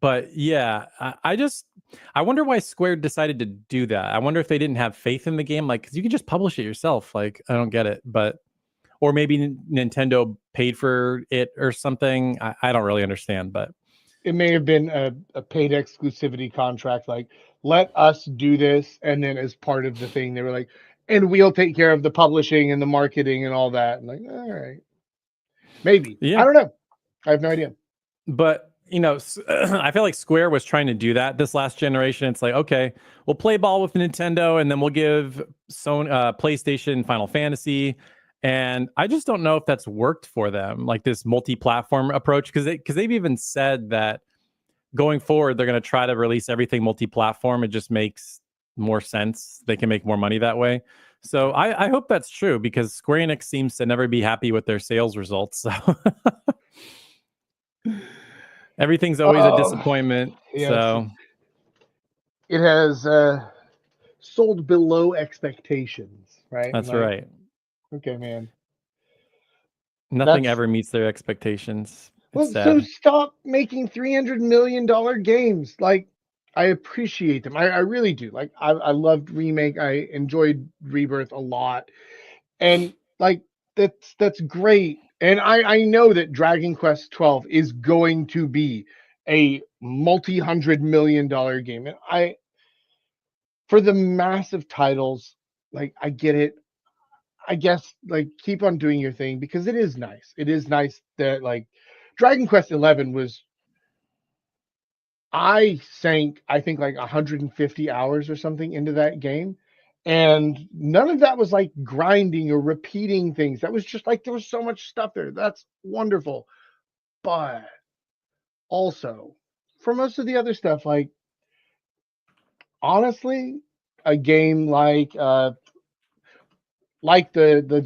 But yeah, I wonder why Square decided to do that. I wonder if they didn't have faith in the game, like, because you could just publish it yourself. Like, I don't get it, but or maybe Nintendo paid for it or something. I don't really understand, but It may have been a paid exclusivity contract, like let us do this, and then as part of the thing, they were like, and we'll take care of the publishing and the marketing and all that. And like, all right, maybe yeah. I don't know. I have no idea. But I feel like Square was trying to do that this last generation. It's like, okay, we'll play ball with Nintendo, and then we'll give PlayStation Final Fantasy. And I just don't know if that's worked for them, like this multi-platform approach, because they've even said that going forward they're going to try to release everything multi-platform. It just makes more sense. They can make more money that way. So I hope that's true, because Square Enix seems to never be happy with their sales results. So everything's always a disappointment. Yes, So it has sold below expectations, right? that's Like, right. okay, man. Nothing ever meets their expectations. It's Well, so sad. stop making $300 million games. Like, I appreciate them. I really do. Like, I loved Remake. I enjoyed Rebirth a lot. And like that's great. And I know that Dragon Quest 12 is going to be a multi-$100 million game. And for the massive titles, like I get it. I guess like keep on doing your thing because it is nice. It is nice that like Dragon Quest 11 was I sank I think like 150 hours or something into that game. And none of that was like grinding or repeating things. That was just like there was so much stuff there. That's wonderful. But also for most of the other stuff, like honestly, a game like the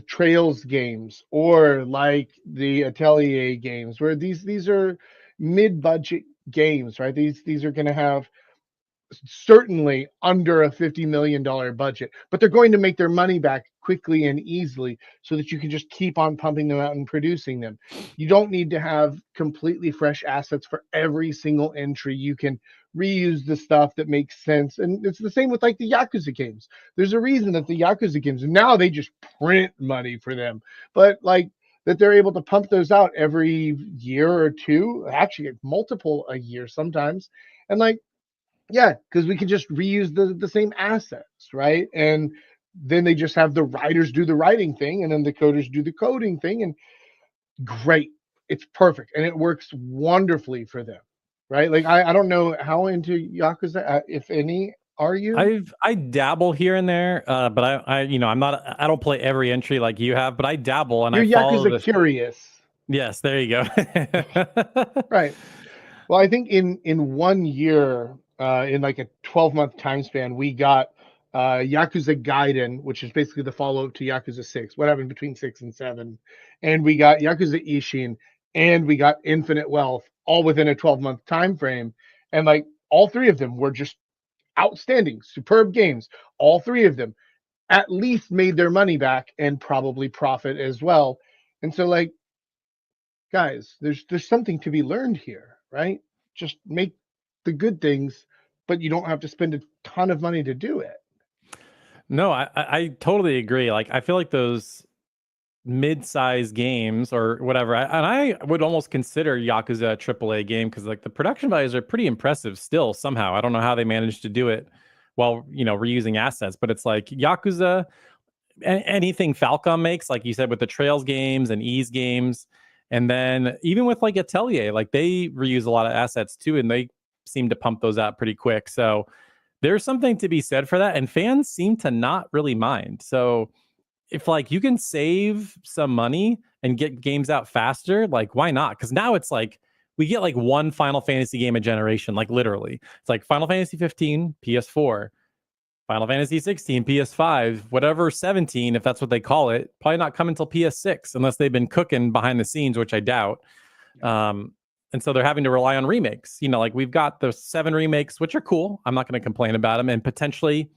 Trails games or like the Atelier games, where these are mid-budget games, right? These are going to have certainly under a $50 million budget, but they're going to make their money back quickly and easily so that you can just keep on pumping them out and producing them. You don't need to have completely fresh assets for every single entry. You can reuse the stuff that makes sense. And it's the same with like the Yakuza games. There's a reason that the Yakuza games, now they just print money for them, but like that they're able to pump those out every year or two, actually multiple a year sometimes. And like, yeah, because we can just reuse the same assets, right? And then they just have the writers do the writing thing, and then the coders do the coding thing, and great, it's perfect, and it works wonderfully for them, right? Like I don't know how into Yakuza, if any, are you? I dabble here and there, but I don't play every entry like you have, but I dabble and You're I follow Yakuza the. curious, Yes, there you go. right? Well, I think in 1 year, in like a 12-month time span, we got Yakuza Gaiden, which is basically the follow-up to Yakuza 6, what happened between 6 and 7. And we got Yakuza Ishin, and we got Infinite Wealth, all within a 12-month time frame. And like all three of them were just outstanding, superb games. All three of them at least made their money back and probably profit as well. And so like guys, there's something to be learned here, right? Just make the good things, but you don't have to spend a ton of money to do it. No, I totally agree. Like I feel like those mid-sized games or whatever, and I would almost consider Yakuza a AAA game because like the production values are pretty impressive still somehow. I don't know how they managed to do it while reusing assets, but it's like Yakuza, anything Falcom makes, like you said, with the Trails games and Ease games, and then even with like Atelier, like they reuse a lot of assets too, and they seem to pump those out pretty quick. So there's something to be said for that, and fans seem to not really mind. So if like you can save some money and get games out faster, like why not? Because now it's like we get like one Final Fantasy game a generation, like literally. It's like Final Fantasy 15, PS4, Final Fantasy 16, PS5, whatever 17, if that's what they call it, probably not come until PS6 unless they've been cooking behind the scenes, which I doubt. And so they're having to rely on remakes. Like we've got the 7 remakes, which are cool. I'm not going to complain about them, and potentially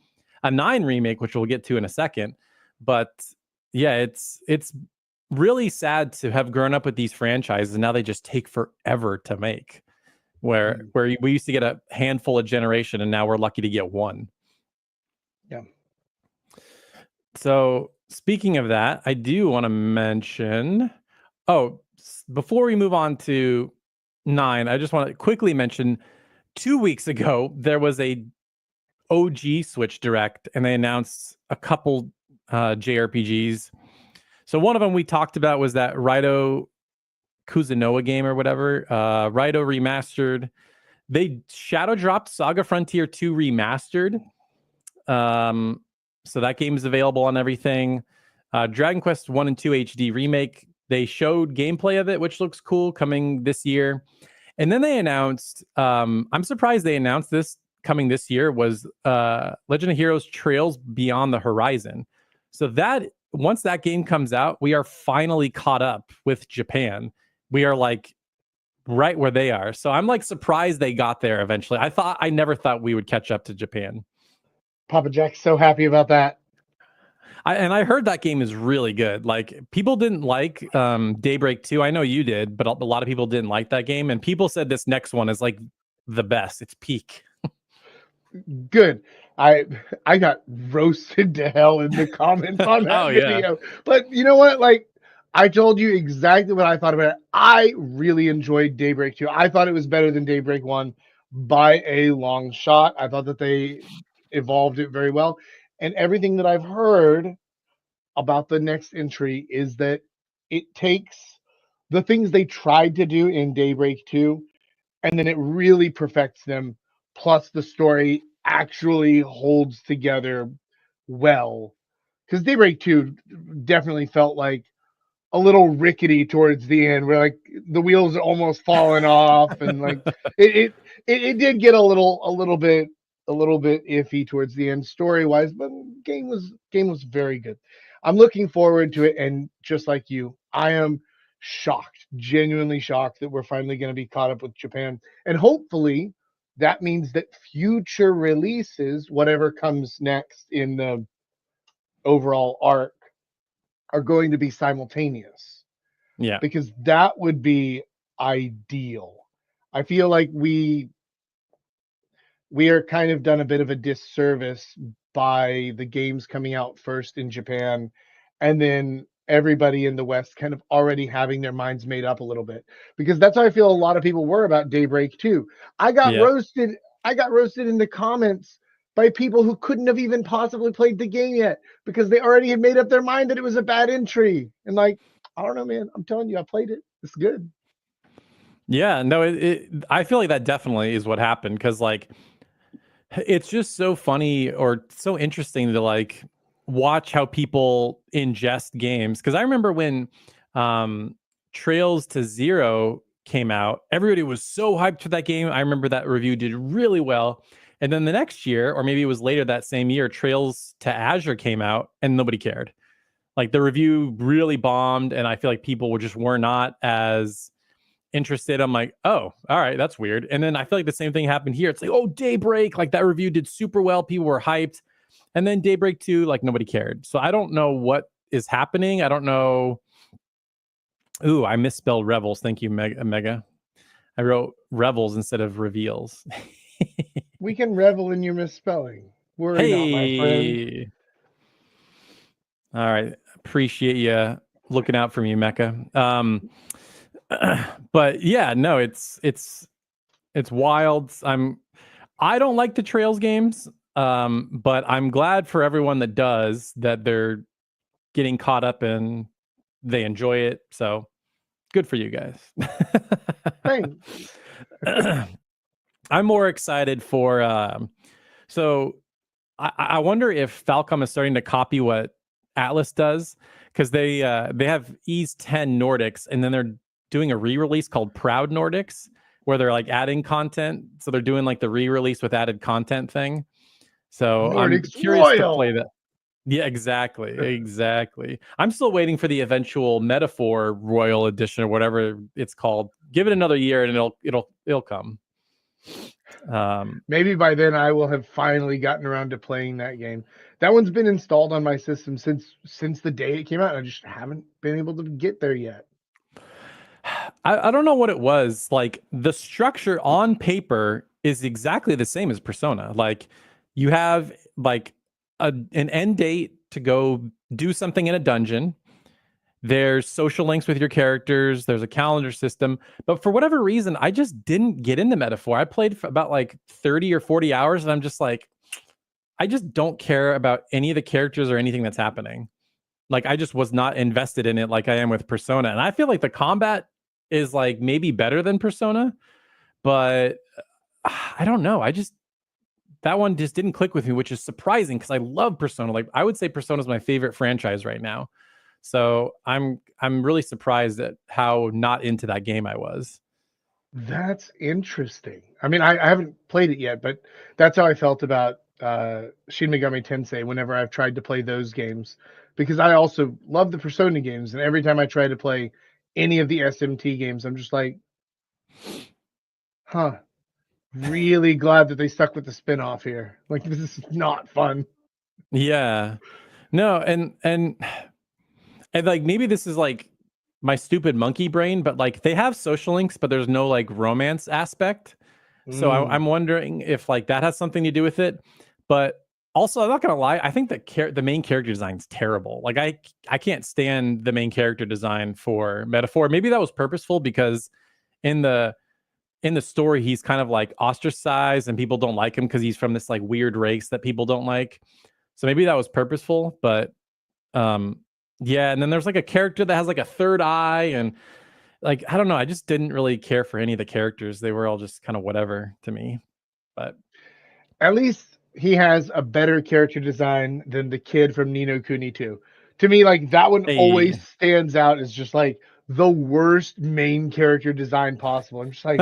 a 9 remake, which we'll get to in a second. But yeah, it's really sad to have grown up with these franchises and now they just take forever to make. where we used to get a handful a generation, and now we're lucky to get one. Yeah. So speaking of that, I do want to mention. Oh, before we move on to 9, I just want to quickly mention 2 weeks ago there was a OG Switch Direct, and they announced a couple JRPGs. So one of them we talked about was that Raito Kuzunoa game or whatever, Raito Remastered. They shadow dropped Saga Frontier 2 Remastered. So that game is available on everything. Dragon Quest 1 and 2 HD Remake. They showed gameplay of it, which looks cool, coming this year. And then they announced, I'm surprised they announced this coming this year, was Legend of Heroes Trails Beyond the Horizon. So that once that game comes out, we are finally caught up with Japan. We are like right where they are. So I'm like surprised they got there eventually. I never thought we would catch up to Japan. Papa Jack's so happy about that. I heard that game is really good. Like, people didn't like Daybreak 2. I know you did, but a lot of people didn't like that game. And people said this next one is like the best. It's peak. Good. I got roasted to hell in the comments on that video. Yeah. But you know what? Like, I told you exactly what I thought about it. I really enjoyed Daybreak 2. I thought it was better than Daybreak 1 by a long shot. I thought that they evolved it very well. And everything that I've heard about the next entry is that it takes the things they tried to do in Daybreak 2, and then it really perfects them. Plus, the story actually holds together well. Because Daybreak 2 definitely felt like a little rickety towards the end, where like the wheels are almost falling off, and like it did get a little bit iffy towards the end story wise, but game was very good. I'm looking forward to it, and just like you, I am shocked, genuinely shocked that we're finally going to be caught up with Japan, and hopefully that means that future releases, whatever comes next in the overall arc, are going to be simultaneous. Yeah. Because that would be ideal. I feel like we are kind of done a bit of a disservice by the games coming out first in Japan, and then everybody in the West kind of already having their minds made up a little bit. Because that's how I feel a lot of people were about Daybreak 2. I got roasted in the comments by people who couldn't have even possibly played the game yet, because they already had made up their mind that it was a bad entry. And like, I don't know, man. I'm telling you, I played it. It's good. Yeah, no, I feel like that definitely is what happened, because like it's just so funny or so interesting to like watch how people ingest games. Because I remember when Trails to Zero came out, everybody was so hyped for that game. I remember that review did really well. And then the next year, or maybe it was later that same year, Trails to Azure came out and nobody cared. Like, the review really bombed, and I feel like people were not as interested. I'm like, oh, all right, that's weird. And then I feel like the same thing happened here. It's like, oh, Daybreak, like that review did super well. People were hyped. And then Daybreak 2, like nobody cared. So I don't know what is happening. I don't know. Ooh, I misspelled Revels. Thank you, Mega. I wrote Revels instead of Reveals. We can revel in your misspelling. Worry not, my friend. All right. Appreciate you looking out for me, Mecca. But yeah, no, it's wild. I don't like the Trails games, but I'm glad for everyone that does, that they're getting caught up and they enjoy it. So good for you guys. Thanks. I'm more excited for. So I wonder if Falcom is starting to copy what Atlas does, because they have Ys 10 Nordics, and then they're doing a re-release called Proud Nordics, where they're like adding content. So they're doing like the re-release with added content thing. So Nordics I'm curious Royal. to play that. Yeah, exactly. I'm still waiting for the eventual Metaphor Royal Edition or whatever it's called. Give it another year and it'll come. Maybe by then I will have finally gotten around to playing that game. That one's been installed on my system since the day it came out, and I just haven't been able to get there yet. I don't know what it was. Like the structure on paper is exactly the same as Persona. Like you have like an end date to go do something in a dungeon. There's social links with your characters. There's a calendar system. But for whatever reason, I just didn't get into Metaphor. I played for about like 30 or 40 hours and I'm just like, I just don't care about any of the characters or anything that's happening. Like I just was not invested in it like I am with Persona. And I feel like the combat is like maybe better than Persona, but I don't know. That one just didn't click with me, which is surprising because I love Persona. Like I would say Persona is my favorite franchise right now. So I'm really surprised at how not into that game I was. That's interesting. I mean, I haven't played it yet, but that's how I felt about Shin Megami Tensei whenever I've tried to play those games, because I also love the Persona games, and every time I try to play any of the SMT games, I'm just like, huh, really glad that they stuck with the spin-off here. Like this is not fun. Yeah. No, and like maybe this is like my stupid monkey brain, but like they have social links, but there's no like romance aspect. So Mm. I'm wondering if like that has something to do with it. But also, I'm not gonna lie, I think the main character design is terrible. Like I can't stand the main character design for Metaphor. Maybe that was purposeful because in the in the story he's kind of like ostracized and people don't like him because he's from this like weird race that people don't like. So maybe that was purposeful, but um yeah, and then there's like a character that has like a third eye and like I don't know, I just didn't really care for any of the characters. They were all just kind of whatever to me. But At least he has a better character design than the kid from Ni no Kuni 2. To me, like that one always hey. stands out as just like the worst main character design possible. I'm just like,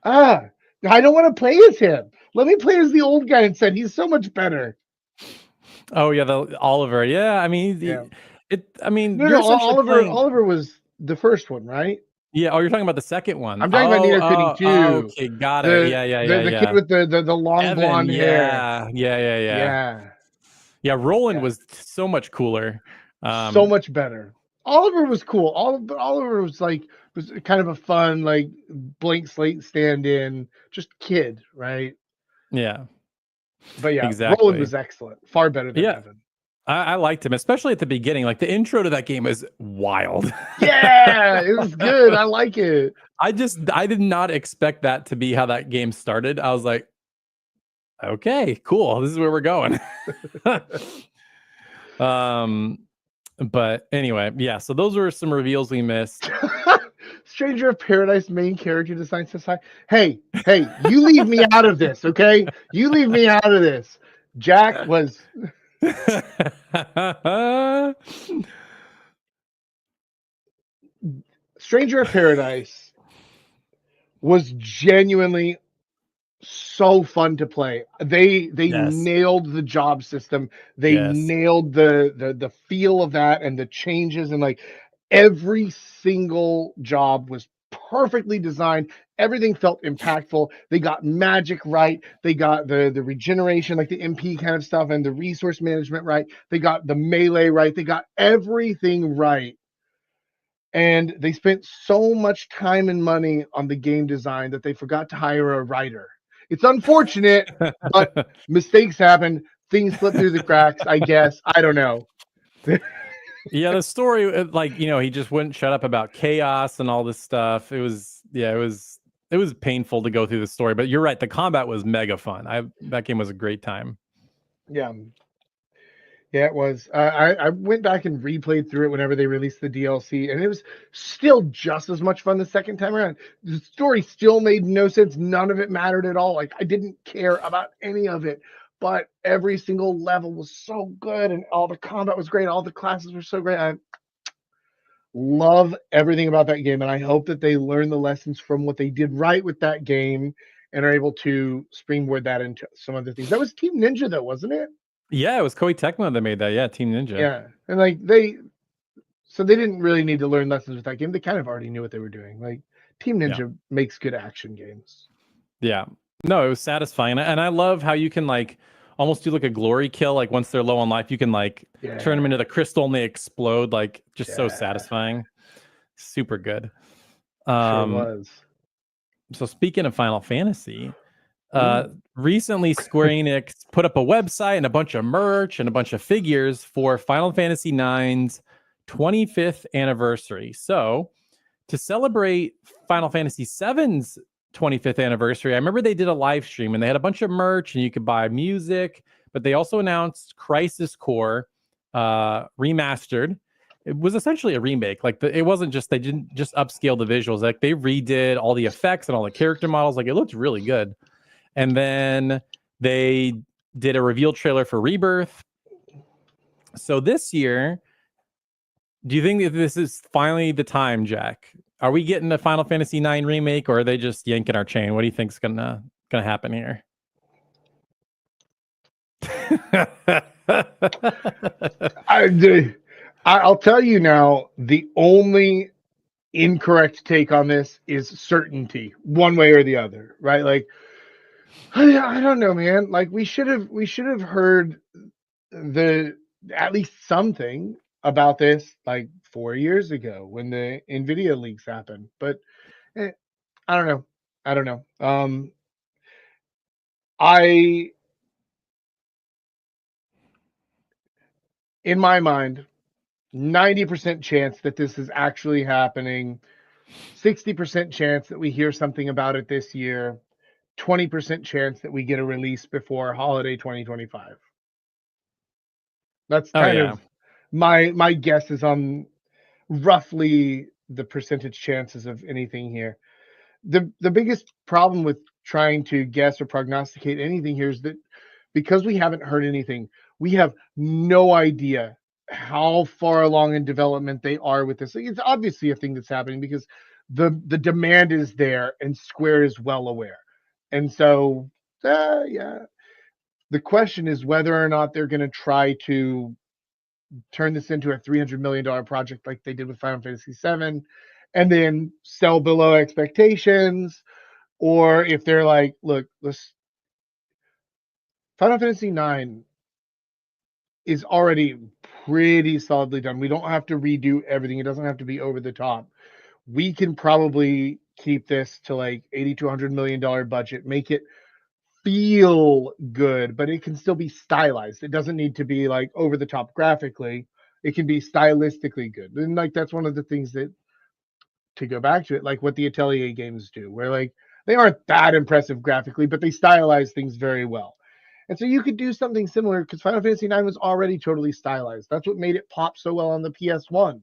ah, I don't want to play as him. Let me play as the old guy instead. He's so much better. Oh yeah, the Oliver. Yeah, I mean Yeah. I mean, No, you're no, essentially Oliver. playing. Oliver was the first one, right? Yeah, oh, you're talking about the second one. I'm talking about Ni no Kuni Oh, 2. okay, got it. The Yeah, yeah, the yeah, the kid yeah. with the long Evan, blonde hair. yeah. Yeah, yeah, yeah. Yeah. Yeah, Roland Yeah. was so much cooler. So much better. Oliver was cool. Oliver was like was kind of a fun like blank slate stand-in, just kid, right? Yeah, But yeah, Roland exactly. was excellent, far better than Yeah, Evan. I liked him, especially at the beginning. Like the intro to that game is wild. Yeah, it was good. I like it. I did not expect that to be how that game started. I was like, okay, cool. This is where we're going. um, but anyway, yeah. So those were some reveals we missed. Stranger of Paradise main character design society. Hey, you leave me out of this, okay? You leave me out of this. Jack was Stranger of Paradise was genuinely so fun to play. They Yes. nailed the job system. They Yes. nailed the feel of that and the changes, and like every single job was perfectly designed. Everything felt impactful. They got magic right. They got the regeneration, like the MP kind of stuff, and the resource management right. They got the melee right. They got everything right. And they spent so much time and money on the game design that they forgot to hire a writer. It's unfortunate, but mistakes happen. Things slip through the cracks, I guess. I don't know. Yeah, the story, like he just wouldn't shut up about chaos and all this stuff. It was painful to go through the story. But you're right, the combat was mega fun. That game was a great time. Yeah, yeah, it was. I went back and replayed through it whenever they released the DLC, and it was still just as much fun the second time around. The story still made no sense. None of it mattered at all. Like I didn't care about any of it, but every single level was so good, and all the combat was great. All the classes were so great. I love everything about that game, and I hope that they learn the lessons from what they did right with that game and are able to springboard that into some other things. That was Team Ninja, though, wasn't it? Yeah, it was Koei Tecmo that made that. Yeah, Team Ninja. Yeah, and like they didn't really need to learn lessons with that game. They kind of already knew what they were doing. Like Team Yeah. Ninja makes good action games. Yeah. No, it was satisfying. And I love how you can like almost do like a glory kill. Like once they're low on life, you can like turn them into the crystal and they explode. Like just so Yeah. satisfying. Super good. Sure Um, was. so speaking of Final Fantasy, recently Square Enix put up a website and a bunch of merch and a bunch of figures for Final Fantasy IX's 25th anniversary. So to celebrate Final Fantasy VII's 25th anniversary, I remember they did a live stream and they had a bunch of merch and you could buy music, but they also announced Crisis Core remastered. It was essentially a remake. Like it wasn't just, they didn't just upscale the visuals. Like they redid all the effects and all the character models. Like it looked really good. And then they did a reveal trailer for Rebirth. So this year, do you think that this is finally the time, Jack? Are we getting a Final Fantasy IX remake, or are they just yanking our chain? What do you think's gonna happen here? I'll tell you now. The only incorrect take on this is certainty, one way or the other, right? Like, I don't know, man. Like, we should have heard at least something about this like 4 years ago when the Nvidia leaks happened. But I don't know. I don't know. I in my mind, 90% chance that this is actually happening. 60% chance that we hear something about it this year. 20% chance that we get a release before holiday 2025. That's Oh kind yeah. of my guess is on roughly the percentage chances of anything here. The biggest problem with trying to guess or prognosticate anything here is that because we haven't heard anything, we have no idea how far along in development they are with this. It's obviously a thing that's happening because the demand is there and Square is well aware. And so, yeah, the question is whether or not they're going to try to turn this into a $300 million project like they did with Final Fantasy VII, and then sell below expectations, or if they're like, look, Final Fantasy IX is already pretty solidly done. We don't have to redo everything. It doesn't have to be over the top. We can probably keep this to like $80 to $100 million budget, make it feel good, but it can still be stylized. It doesn't need to be like over the top graphically. It can be stylistically good. And like that's one of the things that, to go back to it, like what the Atelier games do, where like they aren't that impressive graphically, but they stylize things very well. And so you could do something similar because Final Fantasy IX was already totally stylized. That's what made it pop so well on the PS1.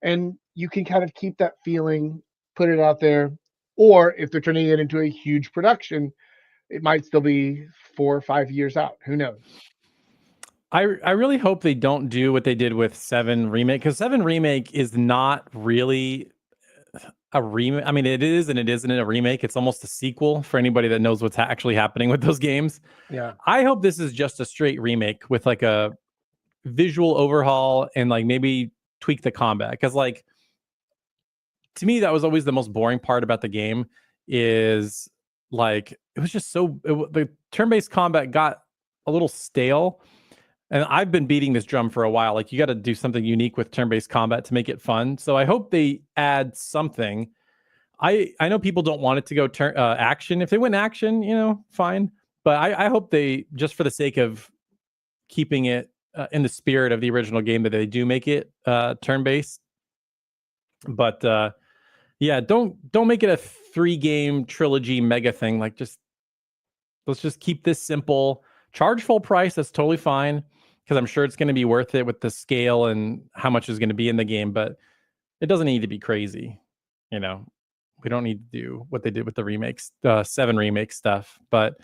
And you can kind of keep that feeling, put it out there. Or if they're turning it into a huge production, it might still be 4 or 5 years out. Who knows? I really hope they don't do what they did with 7 Remake, because 7 Remake is not really a remake. I mean, it is and it isn't a remake. It's almost a sequel for anybody that knows what's actually happening with those games. Yeah. I hope this is just a straight remake with like a visual overhaul and like maybe tweak the combat, because like to me that was always the most boring part about the game. Is like it was just the turn-based combat got a little stale, and I've been beating this drum for a while. Like you got to do something unique with turn-based combat to make it fun. So I hope they add something. I know people don't want it to go turn action. If they went action, fine. But I hope they, just for the sake of keeping it in the spirit of the original game, that they do make it turn-based. But yeah, don't make it a 3-game trilogy mega thing. Like let's just keep this simple. Charge full price. That's totally fine, because I'm sure it's going to be worth it with the scale and how much is going to be in the game. But it doesn't need to be crazy. We don't need to do what they did with the remakes, 7 remake stuff. But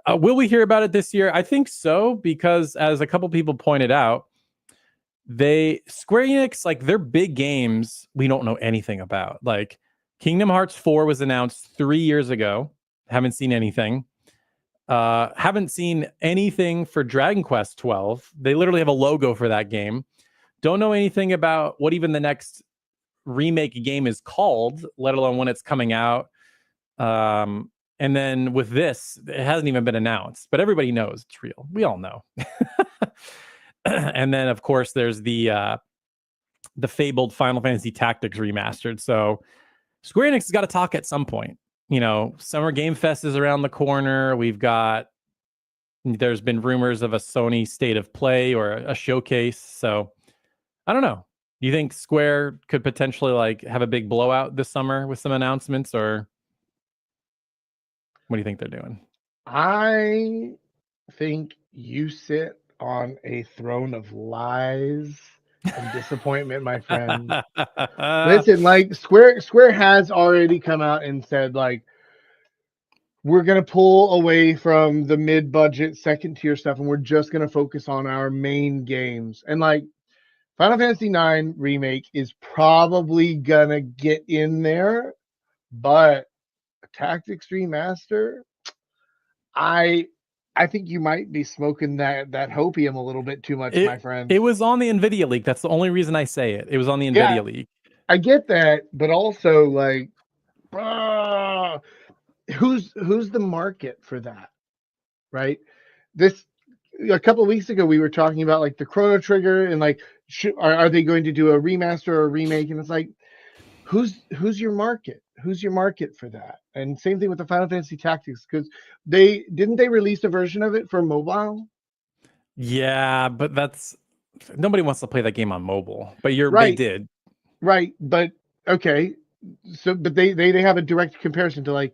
will we hear about it this year? I think so, because as a couple people pointed out, Square Enix, like their big games, we don't know anything about. Like Kingdom Hearts 4 was announced 3 years ago. Haven't seen anything. Haven't seen anything for Dragon Quest 12. They literally have a logo for that game. Don't know anything about what even the next remake game is called, let alone when it's coming out. And then with this, it hasn't even been announced, but everybody knows it's real. We all know. And then of course there's the fabled Final Fantasy Tactics remastered. So Square Enix has got to talk at some point. You know, Summer Game Fest is around the corner. There's been rumors of a Sony State of Play or a showcase. So I don't know. Do you think Square could potentially like have a big blowout this summer with some announcements, or what do you think they're doing? I think you sit on a throne of lies and disappointment, my friend. Listen, like Square has already come out and said like we're gonna pull away from the mid-budget second tier stuff and we're just gonna focus on our main games. And like Final Fantasy IX remake is probably gonna get in there, but a Tactics remaster, I I think you might be smoking that hopium a little bit too much, my friend. It was on the Nvidia leak. That's the only reason I say it. It was on the Yeah, Nvidia leak. I get that, but also like, uh, who's the market for that, right? This a couple of weeks ago we were talking about like the Chrono Trigger and like are they going to do a remaster or a remake? And it's like who's your market? Who's your market for that? And same thing with the Final Fantasy Tactics because they release a version of it for mobile, Yeah, but nobody wants to play that game on mobile. But they right? did. Right, but okay. So, but they have a direct comparison to like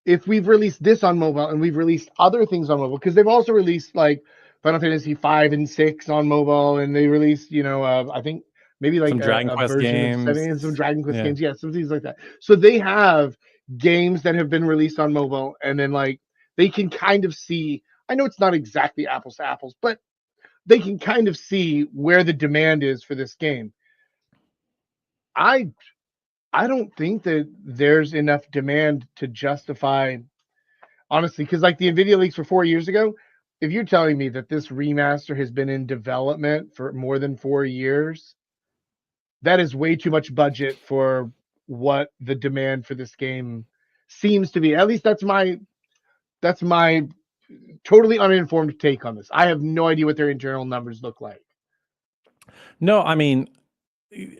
if we've released this on mobile and we've released other things on mobile because they've also released like Final Fantasy 5 and 6 on mobile, and they released I think maybe like Some Dragon a Quest version of 7 and some games. Dragon Quest Yeah. games, yeah, some things like that. So they have games that have been released on mobile, and then like they can kind of see. I know it's not exactly apples to apples, but they can kind of see where the demand is for this game. I I don't think that there's enough demand to justify, honestly, because like the Nvidia leaks for 4 years ago, if you're telling me that this remaster has been in development for more than 4 years, that is way too much budget for what the demand for this game seems to be. At least that's my totally uninformed take on this. I have no idea what their internal numbers look like. No, I mean,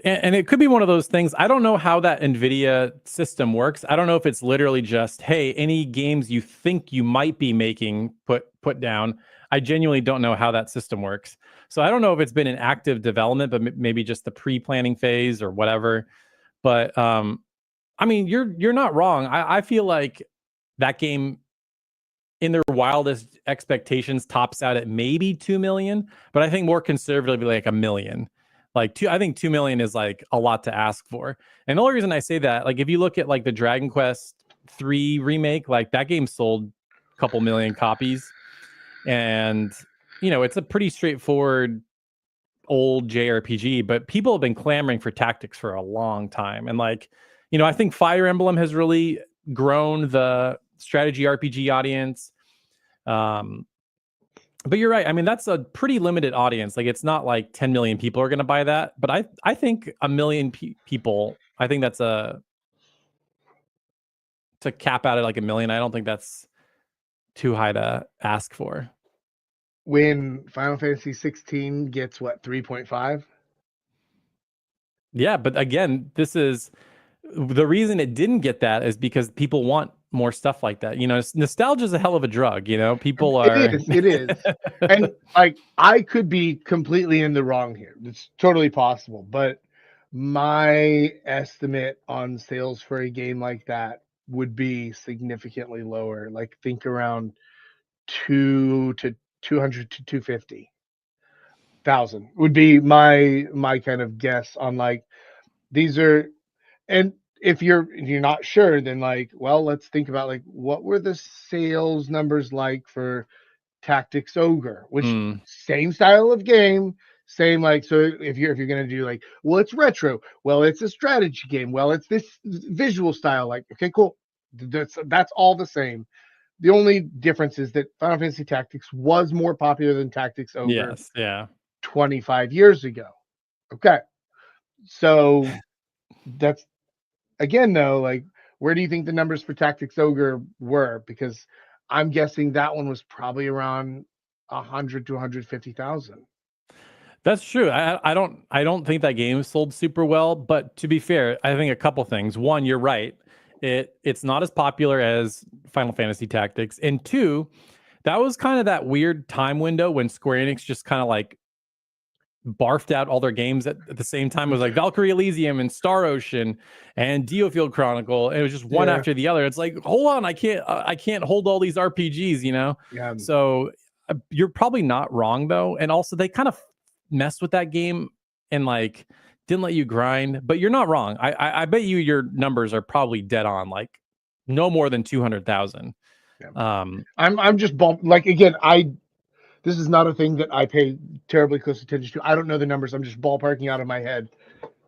and it could be one of those things. I don't know how that Nvidia system works. I don't know if it's literally just, hey, any games you think you might be making, put down. I genuinely don't know how that system works. So I don't know if it's been in active development, but maybe just the pre-planning phase or whatever. But I mean, you're not wrong. I feel like that game in their wildest expectations tops out at maybe 2 million, but I think more conservatively like a million. I think 2 million is like a lot to ask for. And the only reason I say that, like if you look at like the Dragon Quest 3 remake, like that game sold a couple million copies, and it's a pretty straightforward old JRPG, but people have been clamoring for tactics for a long time. And like, I think Fire Emblem has really grown the strategy RPG audience. But you're right. I mean, that's a pretty limited audience. Like, it's not like 10 million people are going to buy that. But I think a million people. I think that's to cap out at like a million. I don't think that's too high to ask for. When Final Fantasy 16 gets what 3.5? Yeah, but again, this is the reason it didn't get that is because people want more stuff like that. Nostalgia is a hell of a drug. People are. It is. And like I could be completely in the wrong here. It's totally possible, but my estimate on sales for a game like that would be significantly lower. Like think around 200 to 250,000 would be my kind of guess on like these are. And if you're not sure, then like, well, let's think about like what were the sales numbers like for Tactics Ogre, which Mm, same style of game, same like. So if you're gonna do like, well, it's retro, well, it's a strategy game, well, it's this visual style, like, okay, cool, that's all the same. The only difference is that Final Fantasy Tactics was more popular than Tactics Ogre yes. Yeah. 25 years ago. Okay, so that's again though, like, where do you think the numbers for Tactics Ogre were? Because I'm guessing that one was probably around 100 to 150,000. That's true. I don't think that game sold super well, but to be fair, I think a couple things. One, you're right. It's not as popular as Final Fantasy Tactics. And two, that was kind of that weird time window when Square Enix just kind of like barfed out all their games at the same time. It was like Valkyrie Elysium and Star Ocean and Diofield Chronicle. And it was just one Yeah. after the other. It's like, hold on, I can't hold all these RPGs, you know? Yeah. So you're probably not wrong though. And also they kind of messed with that game and like didn't let you grind, but you're not wrong. I bet you your numbers are probably dead on, like no more than 200,000. Yeah. I'm just like, again, this is not a thing that I pay terribly close attention to. I don't know the numbers. I'm just ballparking out of my head.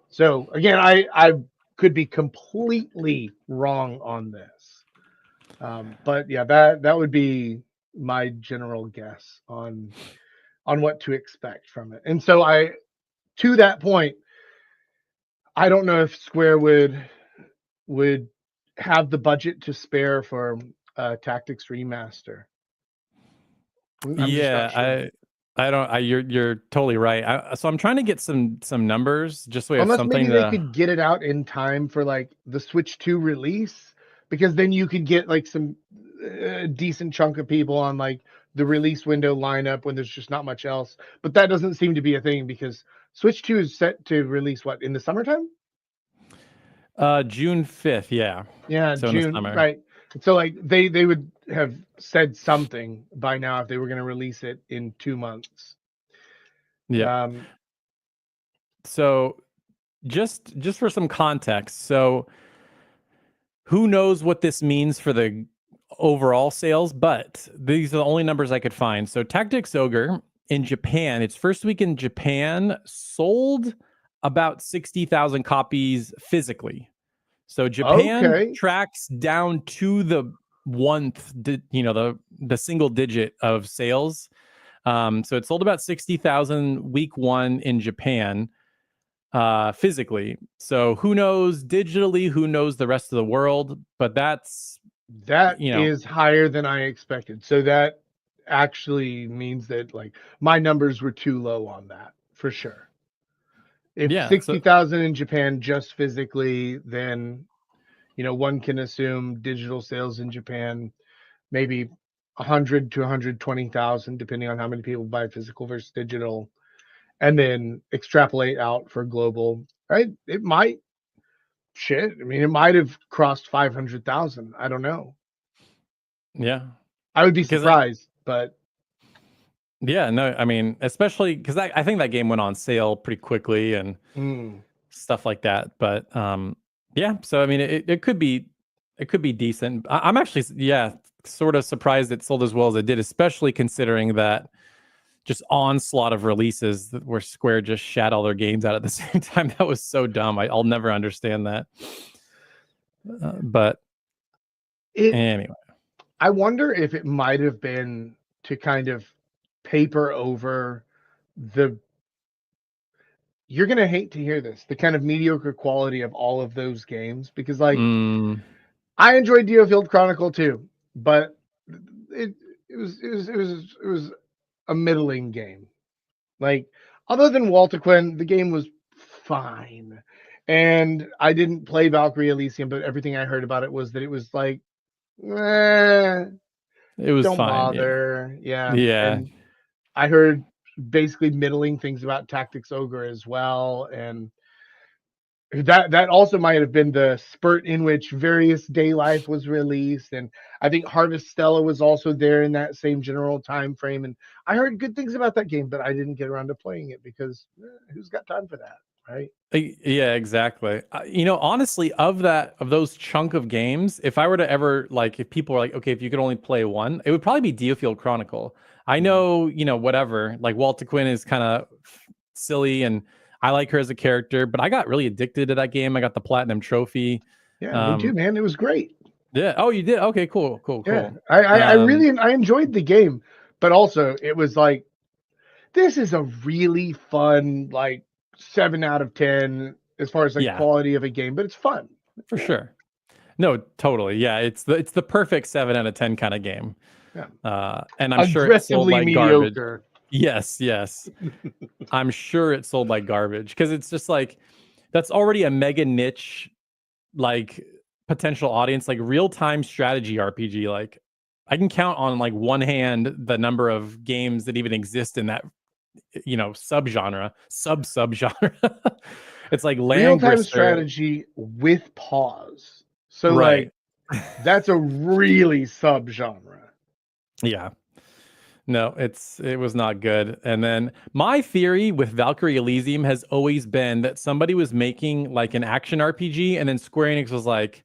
So again, I could be completely wrong on this. But yeah, that would be my general guess on what to expect from it. And so to that point, I don't know if Square would have the budget to spare for Tactics Remaster. I'm just not sure. I don't. You're totally right. So I'm trying to get some numbers just so we have Unless maybe something they to. could get it out in time for like the Switch 2 release, because then you could get like some decent chunk of people on like the release window lineup when there's just not much else. But that doesn't seem to be a thing because Switch 2 is set to release what, in the summertime? June 5th. Yeah. Yeah, So in the June, summer. right. So like they would have said something by now if they were going to release it in 2 months. Yeah. So just for some context, so who knows what this means for the overall sales, but these are the only numbers I could find. So Tactics Ogre in Japan, its first week in Japan sold about 60,000 copies physically. So Japan Okay. tracks down to the the single digit of sales. So it sold about 60,000 week one in Japan physically. So who knows digitally, who knows the rest of the world, but that's, That you know, is higher than I expected. So that actually means that like my numbers were too low on that for sure. If yeah. So 60,000 in Japan just physically, then one can assume digital sales in Japan maybe 100 to 120,000 depending on how many people buy physical versus digital, and then extrapolate out for global, right? It might it might have crossed 500,000. I don't know. yeah, I would be because surprised, but yeah, no, I mean, especially because I think that game went on sale pretty quickly and stuff like that. But yeah, so I mean, it could be decent. I'm actually sort of surprised it sold as well as it did, especially considering that just onslaught of releases where Square just shat all their games out at the same time. That was so dumb. I'll never understand that. But it anyway, I wonder if it might have been to kind of paper over the you're going to hate to hear this, the kind of mediocre quality of all of those games, because like I enjoyed Diofield Chronicle too, but it was a middling game. Like, other than Walter Quinn, the game was fine. And I didn't play Valkyrie Elysium, but everything I heard about it was that it was like, it was don't fine. Yeah. bother. Yeah. Yeah. And I heard basically middling things about Tactics Ogre as well. And that also might have been the spurt in which Various Day Life was released, and I think Harvest Stella was also there in that same general time frame. And I heard good things about that game, but I didn't get around to playing it because who's got time for that, right? Yeah, exactly. Honestly, of those chunk of games, if I were to ever like, if people are like, okay, if you could only play one, it would probably be Diofield Chronicle. I know, whatever. Like Walter Quinn is kind of silly, and I like her as a character, but I got really addicted to that game. I got the platinum trophy. Yeah, me too, man. It was great. Yeah. Oh, you did? Okay, cool. Yeah, I really enjoyed the game, but also it was like, this is a really fun, like 7 out of 10 as far as like quality of a game, but it's fun for sure. No, totally. Yeah, it's the perfect 7 out of 10 kind of game. Yeah. And I'm sure it sold like mediocre. Yes, yes. I'm sure it sold like garbage because it's just like that's already a mega niche like potential audience, like real-time strategy RPG. Like I can count on like one hand the number of games that even exist in that subgenre, subgenre. It's like Real-time Langrister, strategy with pause. So right? like that's a really subgenre. Yeah. No, it was not good. And then my theory with Valkyrie Elysium has always been that somebody was making like an action RPG, and then Square Enix was like,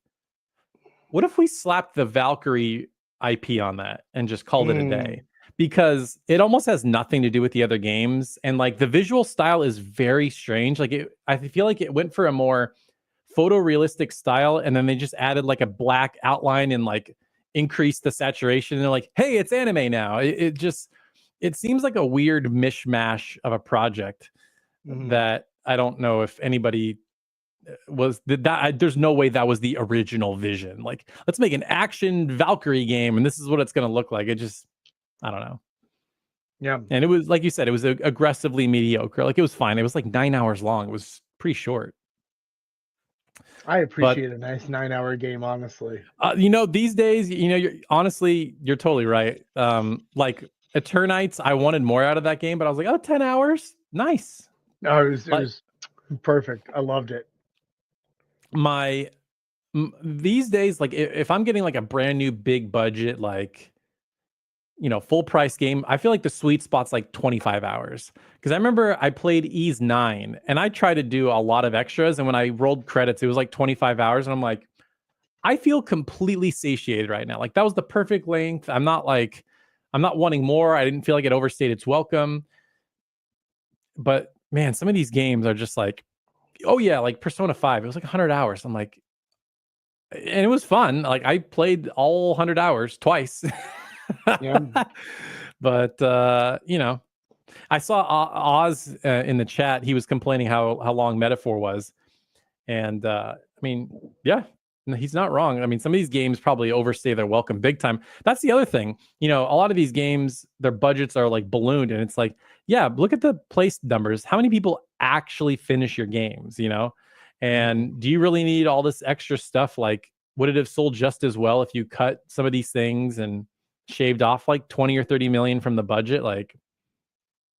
"What if we slapped the Valkyrie IP on that and just called it a day?" Mm, Because it almost has nothing to do with the other games, and like the visual style is very strange. I feel like it went for a more photorealistic style, and then they just added like a black outline and like increased the saturation. And they're like, "Hey, it's anime now." It seems like a weird mishmash of a project mhm. that I don't know if anybody was there's no way that was the original vision. Like, let's make an action Valkyrie game, and this is what it's going to look like. It just, I don't know. Yeah, And it was like you said, it was aggressively mediocre. Like it was fine. It was like 9 hours long. It was pretty short. I But appreciate a nice 9-hour game, honestly. these days, you're totally right. Like Eternites, I wanted more out of that game, but I was like, oh, 10 hours, nice. No, it Like was perfect. I loved it. my these days, like if I'm getting like a brand new big budget, like full price game, I feel like the sweet spot's like 25 hours. Because I remember I played Ease 9 and I tried to do a lot of extras. And when I rolled credits, it was like 25 hours. And I'm like, I feel completely satiated right now. Like that was the perfect length. I'm not wanting more. I didn't feel like it overstayed its welcome. But man, some of these games are just like, oh yeah, like Persona 5. It was like 100 hours. I'm like, and it was fun. Like I played all 100 hours twice. Yeah. But I saw Oz in the chat. He was complaining how long Metaphor was, and I mean, yeah, no, he's not wrong. I mean, some of these games probably overstay their welcome big time. That's the other thing. A lot of these games, their budgets are like ballooned, and it's like, yeah, look at the place numbers. How many people actually finish your games? Mhm. And do you really need all this extra stuff? Like, would it have sold just as well if you cut some of these things and shaved off like 20 or 30 million from the budget? Like,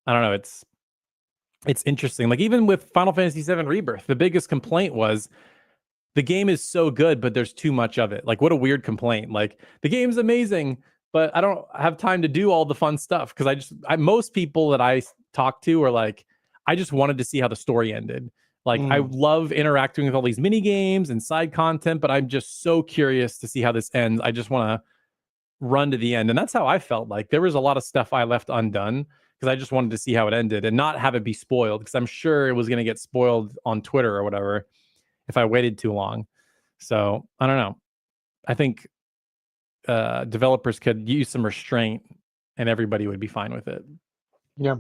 I don't know. It's interesting. Like even with Final Fantasy VII Rebirth, the biggest complaint was the game is so good, but there's too much of it. Like, what a weird complaint. Like, the game's amazing, but I don't have time to do all the fun stuff because most people that I talk to are like, I just wanted to see how the story ended. Like, I Mm. love interacting with all these mini games and side content, but I'm just so curious to see how this ends. I just want to run to the end. And that's how I felt. Like, there was a lot of stuff I left undone because I just wanted to see how it ended and not have it be spoiled because I'm sure it was going to get spoiled on Twitter or whatever if I waited too long. So I don't know. I think developers could use some restraint, and everybody would be fine with it. Yeah.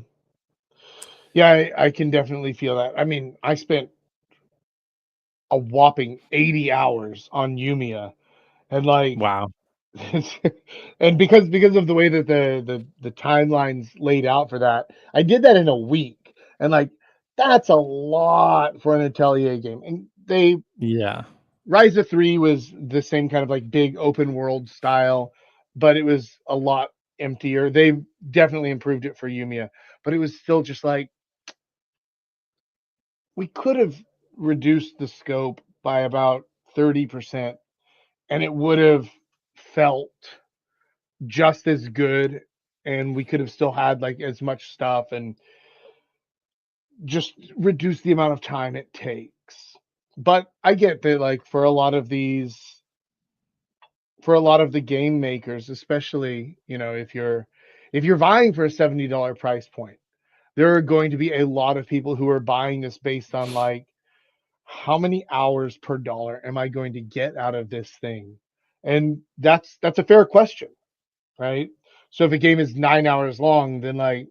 Yeah, I can definitely feel that. I mean, I spent a whopping 80 hours on Yumia, and like Wow. and because of the way that the timelines laid out for that, I did that in a week. And like that's a lot for an Atelier game. And they Yeah. Rise of 3 was the same kind of like big open world style, but it was a lot emptier. They definitely improved it for Yumia, but it was still just like we could have reduced the scope by about 30% and it would have felt just as good, and we could have still had like as much stuff and just reduce the amount of time it takes. But I get that like for a lot of the game makers, especially, if you're vying for a $70 price point, there are going to be a lot of people who are buying this based on like how many hours per dollar am I going to get out of this thing? And that's a fair question, right? So if a game is 9 hours long, then like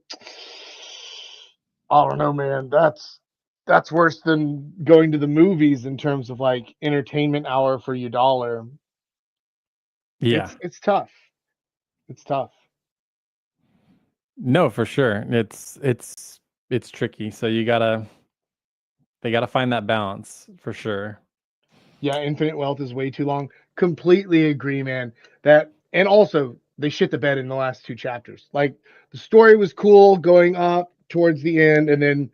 I don't know, man. That's worse than going to the movies in terms of like entertainment hour for your dollar. Yeah. It's tough. It's tough. No, for sure. It's tricky. So they gotta find that balance for sure. Yeah, Infinite Wealth is way too long. Completely agree, man. That and also they shit the bed in the last two chapters. Like the story was cool going up towards the end, and then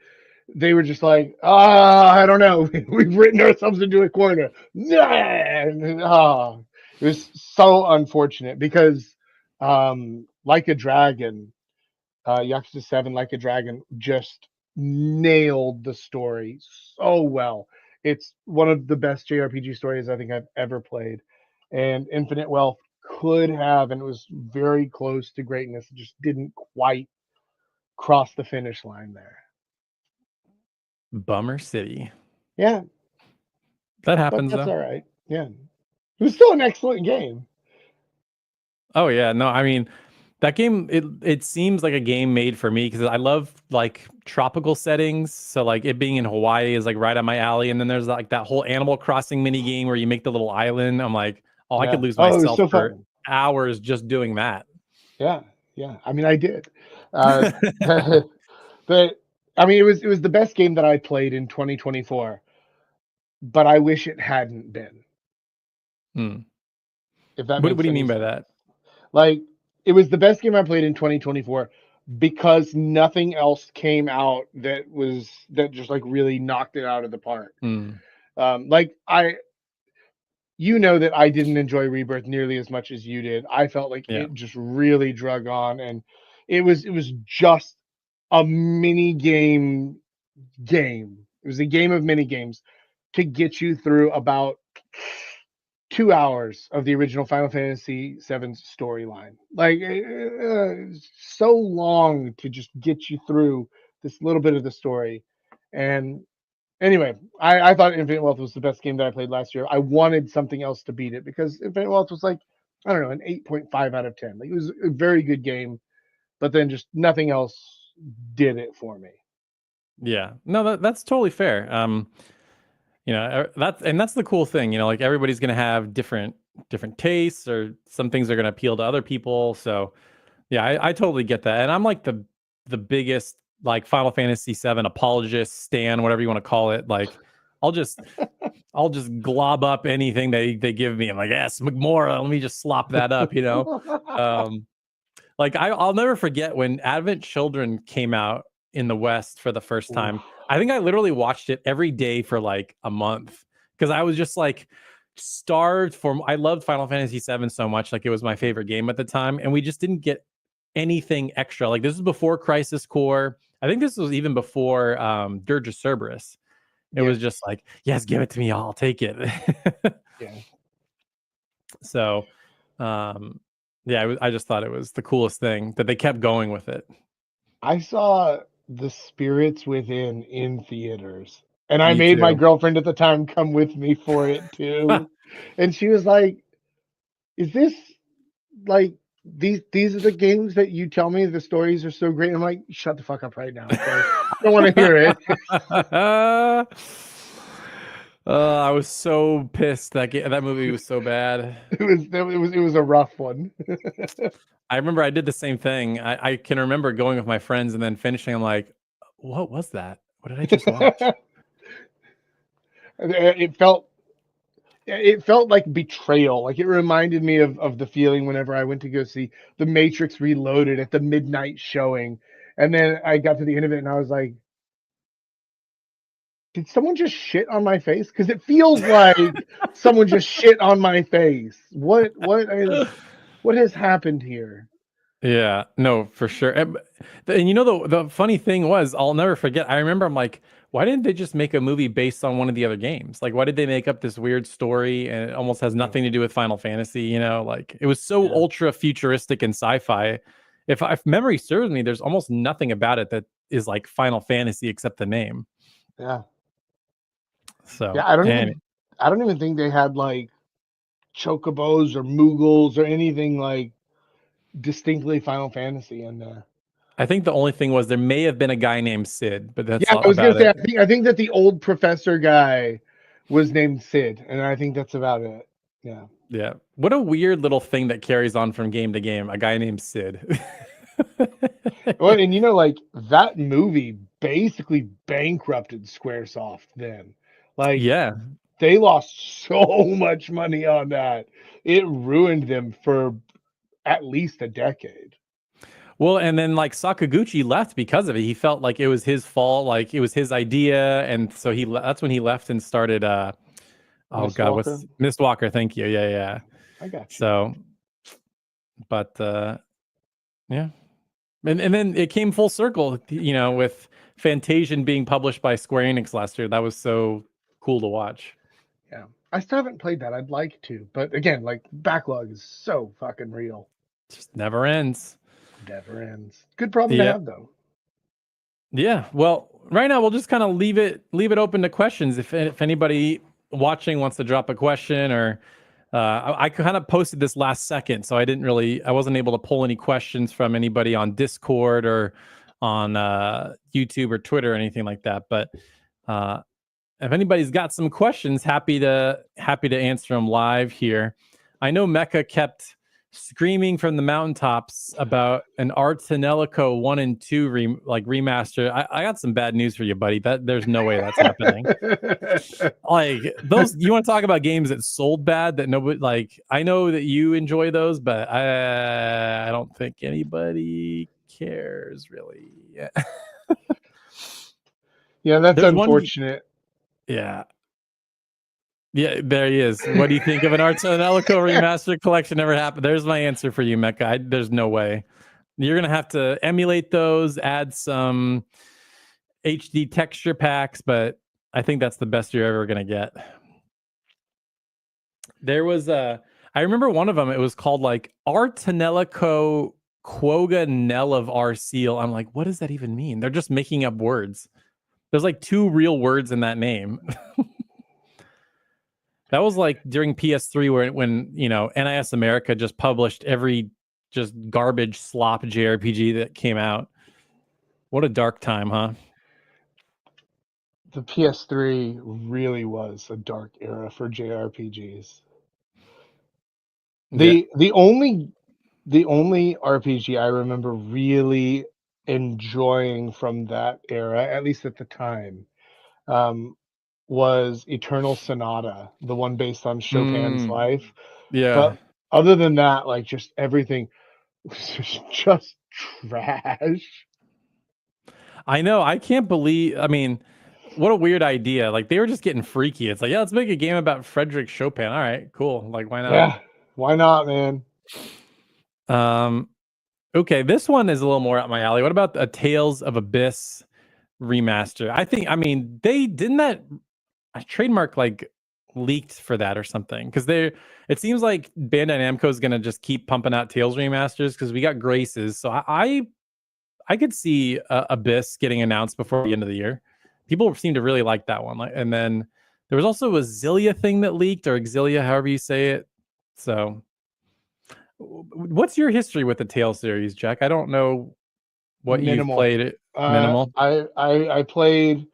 they were just like, I don't know, we've written ourselves into a corner. It was so unfortunate because, like a dragon, Yakuza 7, Like a Dragon, just nailed the story so well. It's one of the best JRPG stories I think I've ever played. And Infinite Wealth could have, and it was very close to greatness. It just didn't quite cross the finish line there. Bummer City. Yeah, That but happens that's though. all right. Yeah. It was still an excellent game. Oh yeah, no, I mean that game it seems like a game made for me because I love like tropical settings. So like it being in Hawaii is like right on my alley. And then there's like that whole Animal Crossing mini game where you make the little island. I'm like, oh, I could Yeah. lose Oh, it was myself so for fun. hours just doing that. Yeah. Yeah. I mean, I did. Uh, but I mean, it was the best game that I played in 2024, but I wish it hadn't been, Hmm. if that What makes do you any mean by sense. that? Like, it was the best game I played in 2024 because nothing else came out that just like really knocked it out of the park. Hmm. Like you know that I didn't enjoy Rebirth nearly as much as you did. I felt like Yeah. it just really drug on, and it was just a mini game. It was a game of mini games to get you through about 2 hours of the original Final Fantasy VII storyline. Like, so long to just get you through this little bit of the story. And anyway, I thought Infinite Wealth was the best game that I played last year. I wanted something else to beat it because Infinite Wealth was like, I don't know, an 8.5 out of 10. Like, it was a very good game, but then just nothing else did it for me. Yeah. No, that's totally fair. That's the cool thing, like everybody's gonna have different tastes, or some things are gonna appeal to other people. So yeah, I totally get that. And I'm like the biggest like Final Fantasy VII apologist, stan, whatever you want to call it. Like I'll just I'll just glob up anything they give me. I'm like, yes, McMora, let me just slop that up. Um, like I'll never forget when Advent Children came out in the West for the first time. I think I literally watched it every day for like a month because I was just like starved for. I loved Final Fantasy VII so much, like it was my favorite game at the time, and we just didn't get anything extra. Like this is before Crisis Core. I think this was even before Dirge of Cerberus. It was Yes. just like, yes, give it to me, I'll take it. Yeah. So, um, yeah, I just thought it was the coolest thing that they kept going with it. I saw The Spirits Within in theaters, and I Me made my too. girlfriend at the time come with me for it too. And she was like, "Is this like these are the games that you tell me the stories are so great?" I'm like, "Shut the fuck up right now, okay? I don't want to hear it." I was so pissed that movie was so bad. It was a rough one. I remember I did the same thing. I can remember going with my friends and then finishing. I'm like, what was that? What did I just watch? It felt like betrayal. Like it reminded me of the feeling whenever I went to go see The Matrix Reloaded at the midnight showing. And then I got to the end of it and I was like, did someone just shit on my face? Because it feels like someone just shit on my face. What has happened here? Yeah, no, for sure. And the funny thing was, I'll never forget. I remember I'm like, why didn't they just make a movie based on one of the other games? Like, why did they make up this weird story and it almost has Yeah, nothing to do with Final Fantasy? Like it was so yeah, ultra futuristic and sci-fi. If memory serves me, there's almost nothing about it that is like Final Fantasy except the name. yeah. So, Yeah, I don't and even I don't even think they had like chocobos or moogles or anything like distinctly Final Fantasy in there. I think the only thing was there may have been a guy named Sid, but that's Yeah, all I was gonna about say it. I think that the old professor guy was named Sid, and I think that's about it. Yeah. Yeah. What a weird little thing that carries on from game to game. A guy named Sid. Well, and like that movie basically bankrupted Squaresoft then. Like Yeah. they lost so much money on that. It ruined them for at least a decade. Well, and then like Sakaguchi left because of it. He felt like it was his fault, like it was his idea, and so that's when he left and started oh Miss god, Walker, what's Miss Walker, thank you. Yeah, yeah. I got you. So, but yeah. And then it came full circle, with Fantasian being published by Square Enix last year. That was so cool to watch. Yeah. I still haven't played that. I'd like to, but again, like backlog is so fucking real. Just never ends. Never ends. Good problem to Yeah. have though. Yeah. Well, right now we'll just kind of leave it open to questions. If anybody watching wants to drop a question, or I kind of posted this last second, so I wasn't able to pull any questions from anybody on Discord or on YouTube or Twitter or anything like that. But if anybody's got some questions, happy to answer them live here. I know Mecca kept screaming from the mountaintops about an Artanelico 1 and 2 remaster. I got some bad news for you, buddy. There's no way that's happening. Like those, you want to talk about games that sold bad that nobody like. I know that you enjoy those, but I don't think anybody cares really. Yeah. Yeah, that's There's one. unfortunate. Yeah. Yeah, there he is. What do you think of an Artanelico remastered collection ever happened? There's my answer for you, Mecca. There's no way. You're gonna have to emulate those, add some HD texture packs, but I think that's the best you're ever gonna get. There was I remember one of them. It was called like Artanelico Quoga Nell of Arceal. I'm like, what does that even mean? They're just making up words. There's like 2 real words in that name. That was like during PS3 when NIS America just published every just garbage slop JRPG that came out. What a dark time, huh? The PS3 really was a dark era for JRPGs. Yeah. The only RPG I remember really enjoying from that era, at least at the time, um, was Eternal Sonata, the one based on Chopin's life. Yeah. But other than that, like just everything was just trash. I know. I can't believe. I mean, what a weird idea. Like they were just getting freaky. It's like, yeah, let's make a game about Frederick Chopin. All right, cool. Like, why not? Yeah, why not, man? Okay, this one is a little more up my alley. What about a Tales of Abyss remaster? I mean, they didn't that a trademark like leaked for that or something, because it seems like Bandai Namco is gonna just keep pumping out Tales remasters because we got Graces. So I could see Abyss getting announced before the end of the year. People seem to really like that one. And then there was also a Xillia thing that leaked, or Exilia, however you say it. So what's your history with the Tales series, Jack? I don't know what you've Minimal. played. Minimal. I played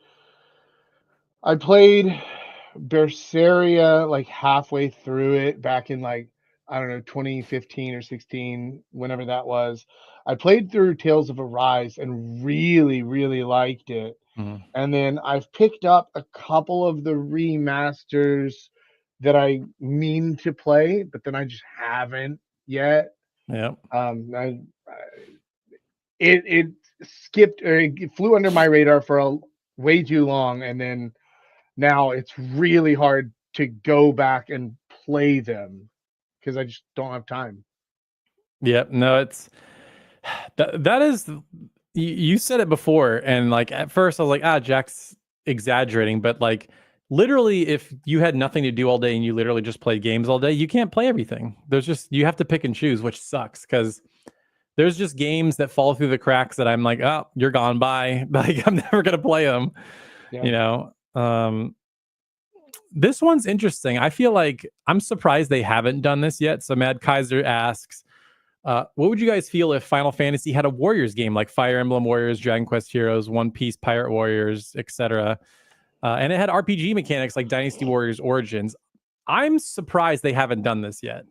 Berseria like halfway through it back in like I don't know 2015 or 16, whenever that was. I played through Tales of Arise and really really liked it. Mhm. And then I've picked up a couple of the remasters that I mean to play, but then I just haven't yet. Yeah. It skipped or it flew under my radar for way too long, and then now it's really hard to go back and play them because I just don't have time. Yep. No, it's that is you said it before, and like at first I was like, Jack's exaggerating, but like literally if you had nothing to do all day and you literally just played games all day, you can't play everything. You have to pick and choose, which sucks because there's just games that fall through the cracks that I'm like, oh, you're gone by. Like I'm never gonna play them. Yeah. This one's interesting. I feel like I'm surprised they haven't done this yet. So Mad Kaiser asks, what would you guys feel if Final Fantasy had a Warriors game like Fire Emblem Warriors, Dragon Quest Heroes, One Piece Pirate Warriors, etc., and it had RPG mechanics like Dynasty Warriors Origins? I'm surprised they haven't done this yet.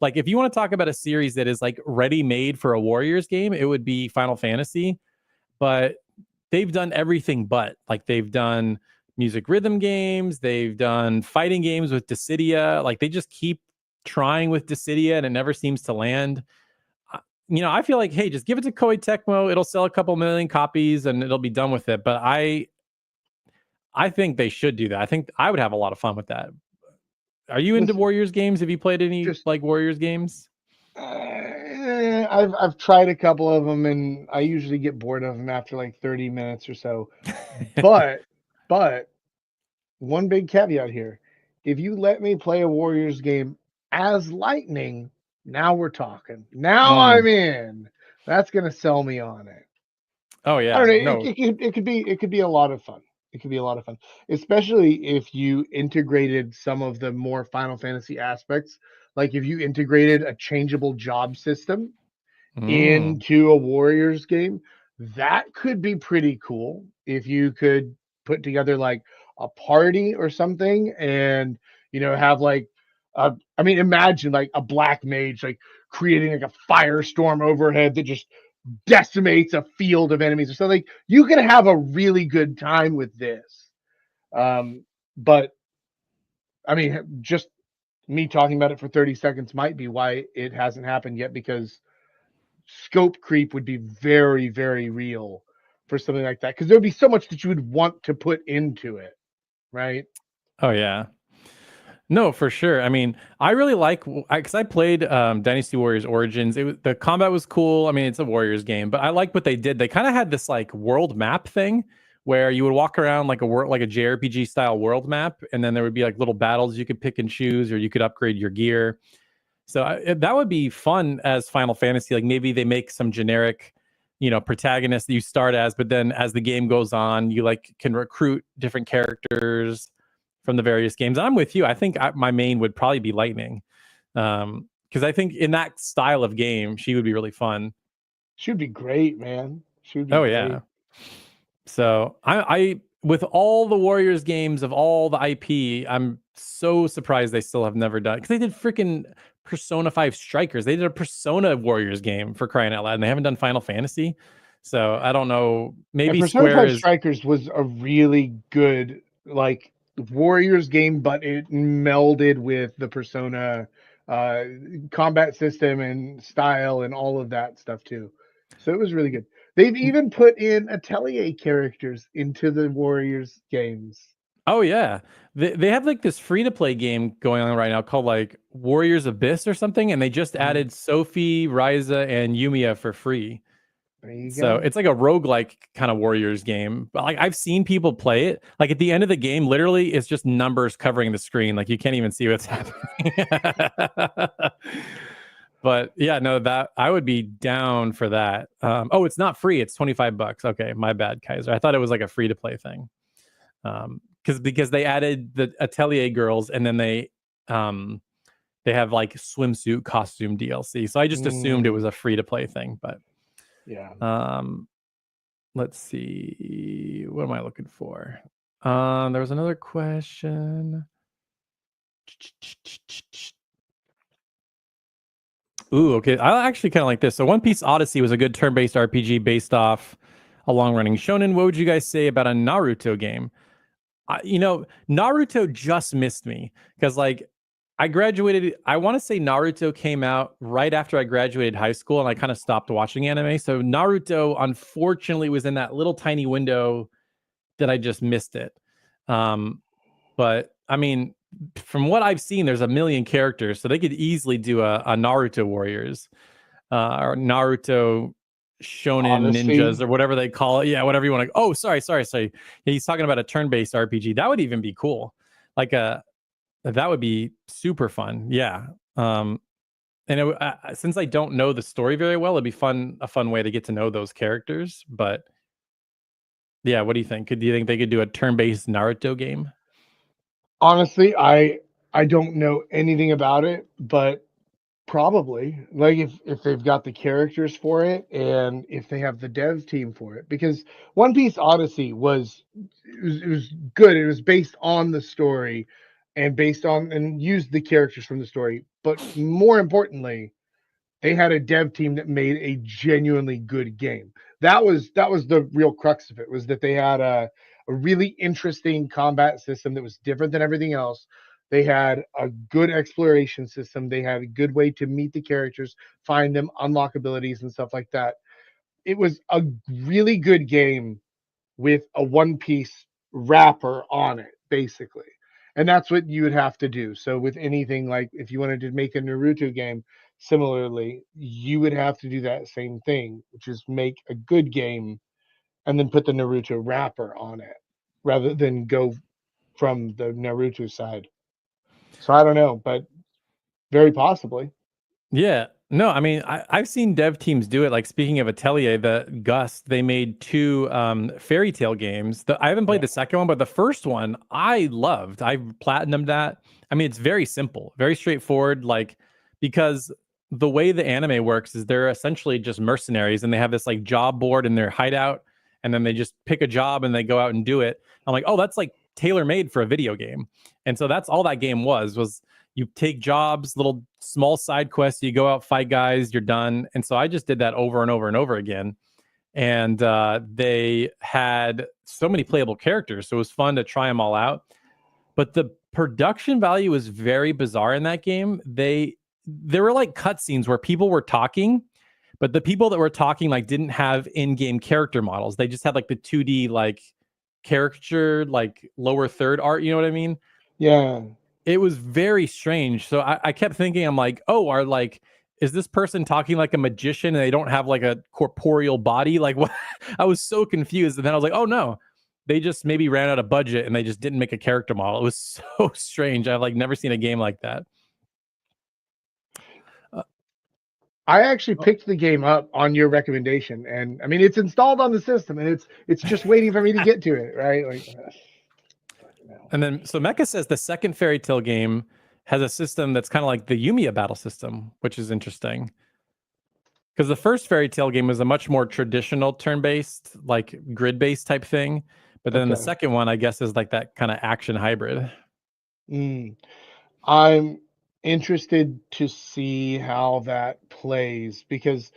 Like if you want to talk about a series that is like ready made for a Warriors game, it would be Final Fantasy. But they've done everything but. Like they've done music rhythm games, they've done fighting games with Dissidia. Like they just keep trying with Dissidia and it never seems to land. I feel like, hey, just give it to Koei Tecmo. It'll sell a couple million copies and it'll be done with it. But I think they should do that. I think I would have a lot of fun with that. Are you into Warriors games? Have you played any like Warriors games? I've tried a couple of them, and I usually get bored of them after like 30 minutes or so. But one big caveat here: if you let me play a Warriors game as Lightning, now we're talking. Now I'm in. That's gonna sell me on it. Oh yeah, I don't know. no. It could be a lot of fun. It could be a lot of fun, especially if you integrated some of the more Final Fantasy aspects. Like if you integrated a changeable job system into a Warriors game, that could be pretty cool. If you could put together like a party or something, and have like, I mean, imagine like a black mage like creating like a firestorm overhead that just decimates a field of enemies or something. You can have a really good time with this. But I mean, just me talking about it for 30 seconds might be why it hasn't happened yet, because scope creep would be very, very real for something like that, because there'd be so much that you would want to put into it, right? Oh yeah. No, for sure. I mean, I really like because I played Dynasty Warriors Origins. The combat was cool. I mean, it's a Warriors game, but I like what they did. They kind of had this like world map thing where you would walk around like a JRPG style world map, and then there would be like little battles you could pick and choose, or you could upgrade your gear. So that would be fun as Final Fantasy. Like maybe they make some generic, protagonist that you start as, but then as the game goes on, you like can recruit different characters from the various games. I'm with you. I think my main would probably be Lightning, because I think in that style of game, she would be really fun. She would be great, man. She would be Oh great. yeah. So I with all the Warriors games of all the IP, I'm so surprised they still have never done, because they did freaking Persona 5 Strikers. They did a Persona Warriors game, for crying out loud, and they haven't done Final Fantasy. So I don't know. Maybe Persona Square 5 is. Strikers was a really good like Warriors game, but it melded with the Persona uh, combat system and style and all of that stuff too. So it was really good. They've even put in Atelier characters into the Warriors games. Oh yeah, they have like this free to play game going on right now called like Warriors Abyss or something, and they just added Sophie, Ryza, and Yumiya for free. There you So go. it's like a roguelike kind of Warriors game. But like I've seen people play it. Like at the end of the game, literally it's just numbers covering the screen. Like you can't even see what's happening. But yeah, no, that I would be down for that. Oh, it's not free. It's $25. Okay, my bad, Kaiser. I thought it was like a free to play thing. Because they added the Atelier girls, and then they have like swimsuit costume DLC. So I just assumed it was a free to play thing. But yeah. Let's see. What am I looking for? There was another question. Ooh, okay. I actually kind of like this. So One Piece Odyssey was a good turn-based RPG based off a long-running shonen. What would you guys say about a Naruto game? Naruto just missed me because like I graduated. I want to say Naruto came out right after I graduated high school, and I kind of stopped watching anime. So Naruto, unfortunately, was in that little tiny window that I just missed it. But I mean, from what I've seen, there's a million characters, so they could easily do a Naruto Warriors or Naruto Shonen Odyssey. Ninjas or whatever they call it. Yeah, whatever you want to. Oh, sorry. Yeah, he's talking about a turn-based RPG. That would even be cool. Like that would be super fun. Yeah. And since I don't know the story very well, it'd be a fun way to get to know those characters. But yeah, what do you think? Do you think they could do a turn-based Naruto game? Honestly, I don't know anything about it, but probably, like, if they've got the characters for it and if they have the dev team for it, because One Piece Odyssey was good. It was based on the story and based on and used the characters from the story but more importantly, they had a dev team that made a genuinely good game. That was the real crux of it, was that they had a really interesting combat system that was different than everything else. They had a good exploration system. They had a good way to meet the characters, find them, unlock abilities and stuff like that. It was a really good game with a One Piece wrapper on it, basically. And that's what you would have to do. So with anything, like if you wanted to make a Naruto game, similarly, you would have to do that same thing, which is make a good game and then put the Naruto wrapper on it rather than go from the Naruto side. So I don't know, but very possibly. Yeah. No, I mean, I've seen dev teams do it. Like, speaking of Atelier, the Gust, they made two fairy tale games. I haven't played Yeah. the second one, but the first one I loved. I platinumed that. I mean, it's very simple, very straightforward. Like, because the way the anime works is they're essentially just mercenaries, and they have this like job board in their hideout, and then they just pick a job and they go out and do it. I'm like, oh, that's like tailor made for a video game. And so that's all that game was you take jobs, little small side quests, you go out, fight guys, you're done. And so I just did that over and over and over again. And they had so many playable characters, so it was fun to try them all out. But the production value was very bizarre in that game. There were like cutscenes where people were talking, but the people that were talking like didn't have in-game character models. They just had like the 2D like caricature, like lower third art. You know what I mean? Yeah. It was very strange. So I kept thinking, I'm like, oh, is this person talking like a magician and they don't have like a corporeal body? Like, what? I was so confused. And then I was like, oh no, they just maybe ran out of budget and they just didn't make a character model. It was so strange. I've like never seen a game like that. I actually picked the game up on your recommendation, and I mean it's installed on the system, and it's just waiting for me to get to it, right? Like, and then so Mecha says the second Fairy Tale game has a system that's kind of like the Yumiya battle system, which is interesting. Because the first Fairy Tale game was a much more traditional turn-based, like grid-based type thing. But then the second one, I guess, is like that kind of action hybrid. I'm interested to see how that plays, because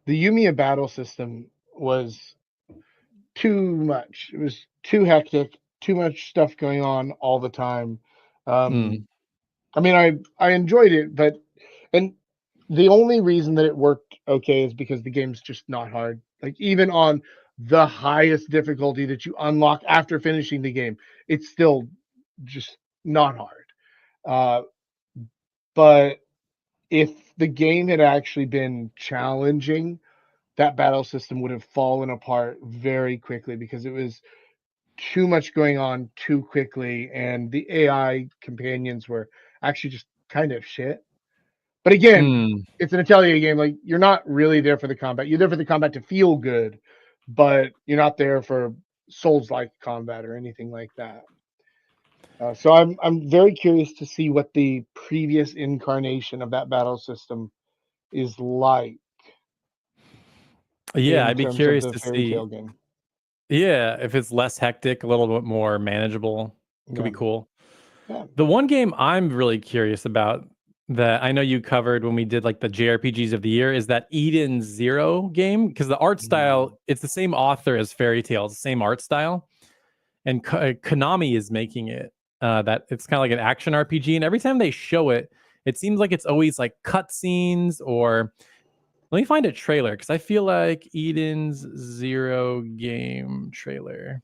the Yumiya battle system was too much. It was too hectic, too much stuff going on all the time. I mean, I enjoyed it, and the only reason that it worked okay is because the game's just not hard. Like, even on the highest difficulty that you unlock after finishing the game, it's still just not hard. But if the game had actually been challenging, that battle system would have fallen apart very quickly, because it was too much going on too quickly, and the AI companions were actually just kind of shit. But again, it's an Atelier game. Like, you're not really there for the combat. You're there for the combat to feel good, but you're not there for Souls-like combat or anything like that. So I'm very curious to see what the previous incarnation of that battle system is like. Yeah, I'd be curious to Fairy see. Tale game. Yeah, if it's less hectic, a little bit more manageable, could be cool. Yeah. The one game I'm really curious about that I know you covered when we did like the JRPGs of the year is that Eden Zero game, because the art style, it's the same author as Fairy Tail, the same art style, and Konami is making it. That it's kind of like an action RPG, and every time they show it, it seems like it's always like cutscenes or. Let me find a trailer, because I feel like Eden's Zero game trailer.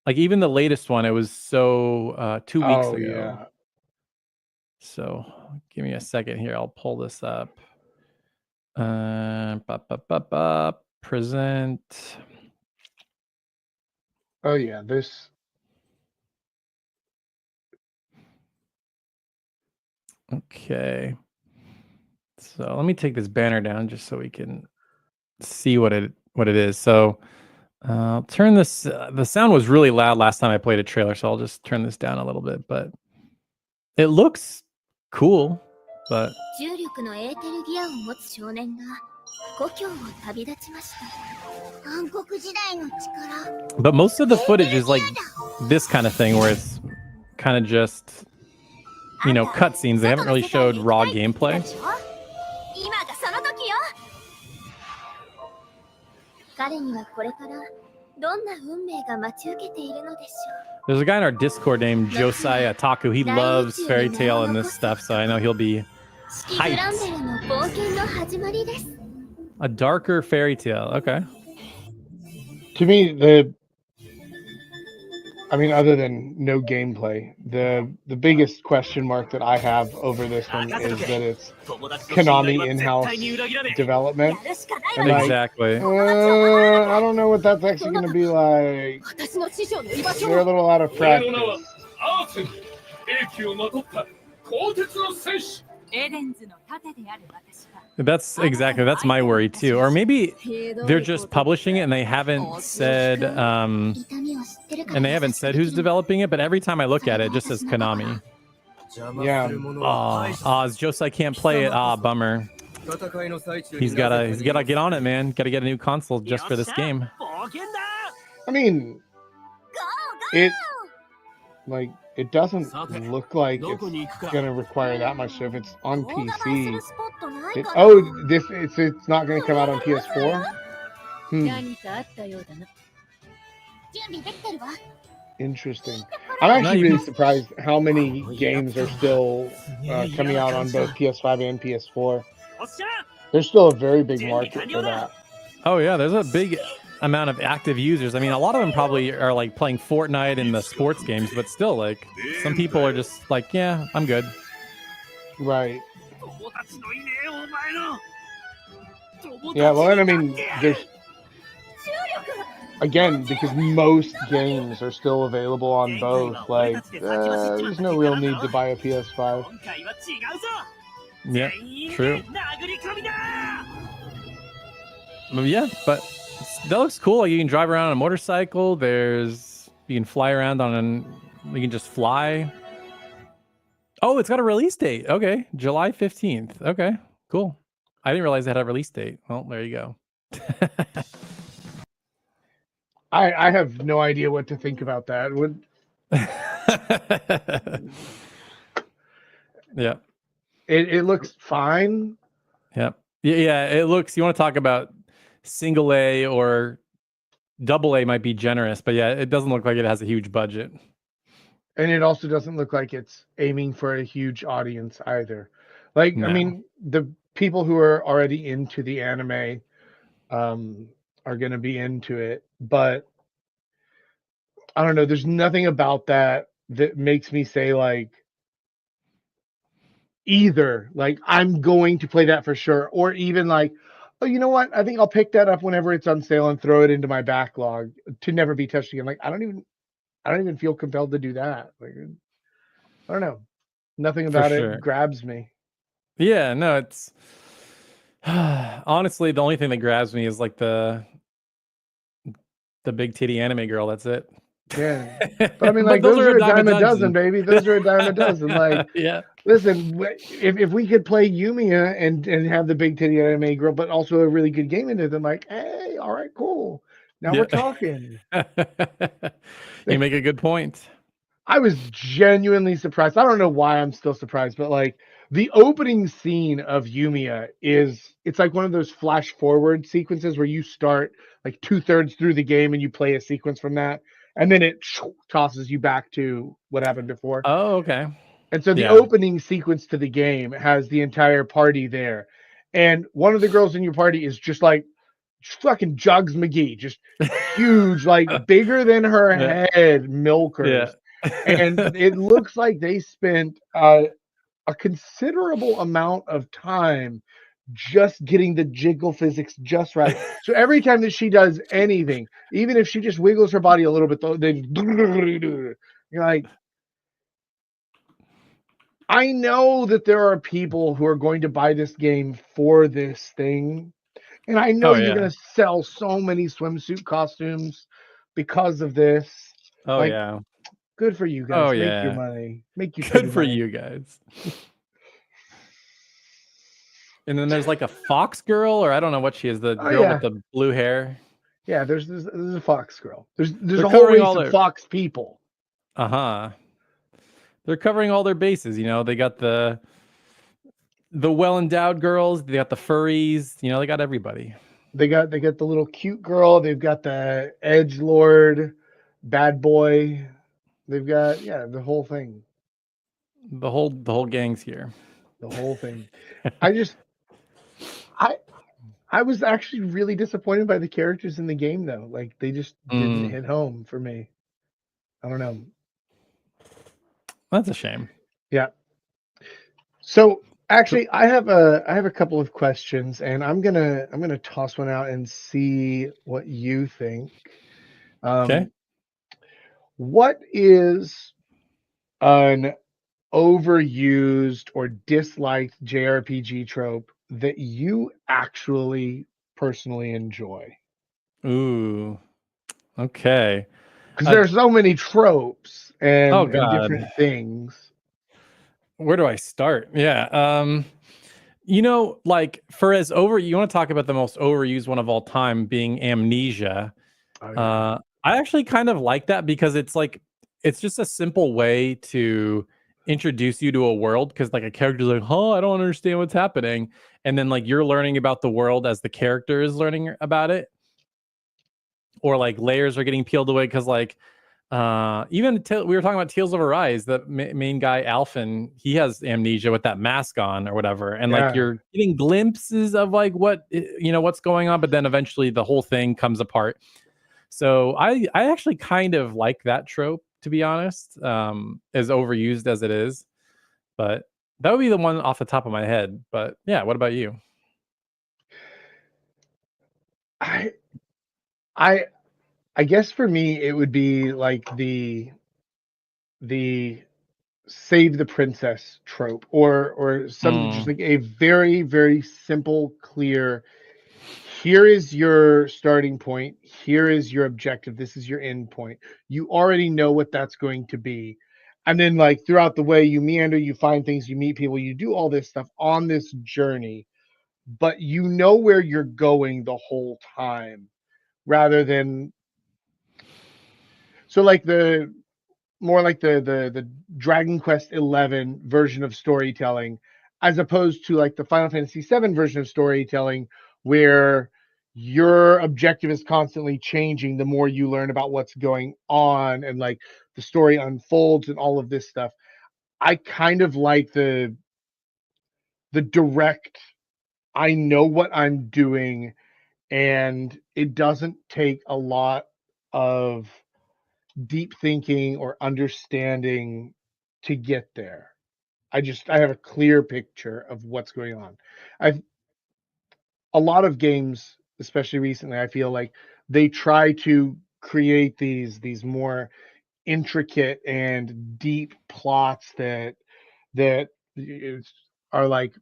Like, even the latest one, it was so 2 weeks ago. Yeah. So give me a second here. I'll pull this up. Present. Oh yeah, this. Okay. So let me take this banner down just so we can see what it is. So I'll turn this. The sound was really loud last time I played a trailer, so I'll just turn this down a little bit. But it looks cool. But most of the footage is like this kind of thing, where it's kind of just you know, cutscenes. They haven't really showed raw gameplay. There's a guy in our Discord named Josiah Taku. He loves Fairy Tail and this stuff, so I know he'll be hyped. A darker fairy tale. Okay. To me, other than no gameplay, the biggest question mark that I have over this one is that it's Konami in-house development. And exactly. I don't know what that's actually going to be like. They're a little out of practice. That's my worry too. Or maybe they're just publishing it and they haven't said who's developing it, but every time I look at it, it just says Konami. Yeah. Josai can't play it. Bummer. He's gotta get on it, man. Gotta get a new console just for this game. I mean, it doesn't look like it's gonna require that much. So if it's on PC, it's not gonna come out on PS4. Interesting. I'm actually really surprised how many games are still coming out on both PS5 and PS4. There's still a very big market for that. Oh yeah, there's a big amount of active users. I mean, a lot of them probably are like playing Fortnite in the sports games, but still, like, some people are just like, yeah, I'm good. Right. Yeah, well, and I mean, there's, again, because most games are still available on both, like, there's no real need to buy a PS5. Yeah, true. Yeah, but that looks cool. Like, you can drive around on a motorcycle. You can fly around you can just fly. Oh, it's got a release date. Okay, July 15th. Okay, cool. I didn't realize it had a release date. Well, there you go. I have no idea what to think about that. Yeah. It looks fine. Yep. Yeah, it looks, you want to talk about single A or double A might be generous, but yeah, it doesn't look like it has a huge budget. And it also doesn't look like it's aiming for a huge audience either. Like, no. I mean, the people who are already into the anime are going to be into it, but I don't know. There's nothing about that makes me say, like, either like I'm going to play that for sure, or even like, oh, you know what? I think I'll pick that up whenever it's on sale and throw it into my backlog to never be touched again. Like, I don't even feel compelled to do that. Like, I don't know. Nothing about it grabs me. Yeah, no, it's honestly the only thing that grabs me is like the big titty anime girl. That's it. Yeah, but I mean, like, those are a dime a dozen, baby. Those are a dime a dozen. Like, yeah. Listen, if we could play Yumiya and have the big titty anime girl, but also a really good game into them, like, hey, all right, cool. Now we're talking. You make a good point. I was genuinely surprised. I don't know why I'm still surprised, but like the opening scene of Yumiya it's like one of those flash forward sequences where you start like 2/3 through the game and you play a sequence from that, and then it tosses you back to what happened before. Oh, okay. And so the opening sequence to the game has the entire party there. And one of the girls in your party is just like fucking Jugs McGee, just huge, like bigger than her head milkers. Yeah. And it looks like they spent a considerable amount of time just getting the jiggle physics just right. So every time that she does anything, even if she just wiggles her body a little bit, then you're like, I know that there are people who are going to buy this game for this thing. And I know you're going to sell so many swimsuit costumes because of this. Oh, like, yeah. Good for you guys. Make your money. Make you good for you guys. And then there's like a fox girl, or I don't know what she is, the girl with the blue hair. Yeah, there's a fox girl. There's a whole race of fox people. Uh-huh. they're covering all their bases. You know, they got the well endowed girls, they got the furries. You know, they got everybody. They got the little cute girl. They've got the edge lord, bad boy. They've got the whole thing. The whole gang's here. The whole thing. I just I I was actually really disappointed by the characters in the game though. Like they just didn't hit home for me. I don't know. That's a shame. Yeah. So actually I have a couple of questions and I'm gonna toss one out and see what you think. Okay. What is an overused or disliked JRPG trope that you actually personally enjoy? Ooh. Okay. Because there's so many tropes Oh and God. different things. Where do I start? Yeah. You know, like for as over, you want to talk about the most overused one of all time being amnesia. Oh yeah. I actually kind of like that because it's like it's just a simple way to introduce you to a world because like a character's like, "Oh, I don't understand what's happening," and then like you're learning about the world as the character is learning about it, or like layers are getting peeled away because like even we were talking about Tales of Arise, the main guy Alphen, he has amnesia with that mask on or whatever, and like Yeah. you're getting glimpses of like what you know what's going on, but then eventually the whole thing comes apart. So I actually kind of like that trope, to be honest, as overused as it is. But that would be the one off the top of my head. But yeah, what about you? I I I guess for me it would be like the save the princess trope or something just Mm, like a very, very simple, clear, here is your starting point, here is your objective, this is your end point. You already know what that's going to be. And then like throughout the way you meander, you find things, you meet people, you do all this stuff on this journey, but you know where you're going the whole time rather than so like the more like the Dragon Quest 11 version of storytelling, as opposed to like the Final Fantasy 7 version of storytelling, where your objective is constantly changing the more you learn about what's going on and like the story unfolds and all of this stuff. I kind of like the direct. I know what I'm doing, and it doesn't take a lot of deep thinking or understanding to get there. I have a clear picture of what's going on. I've a lot of games, especially recently, I feel like they try to create these more intricate and deep plots that are like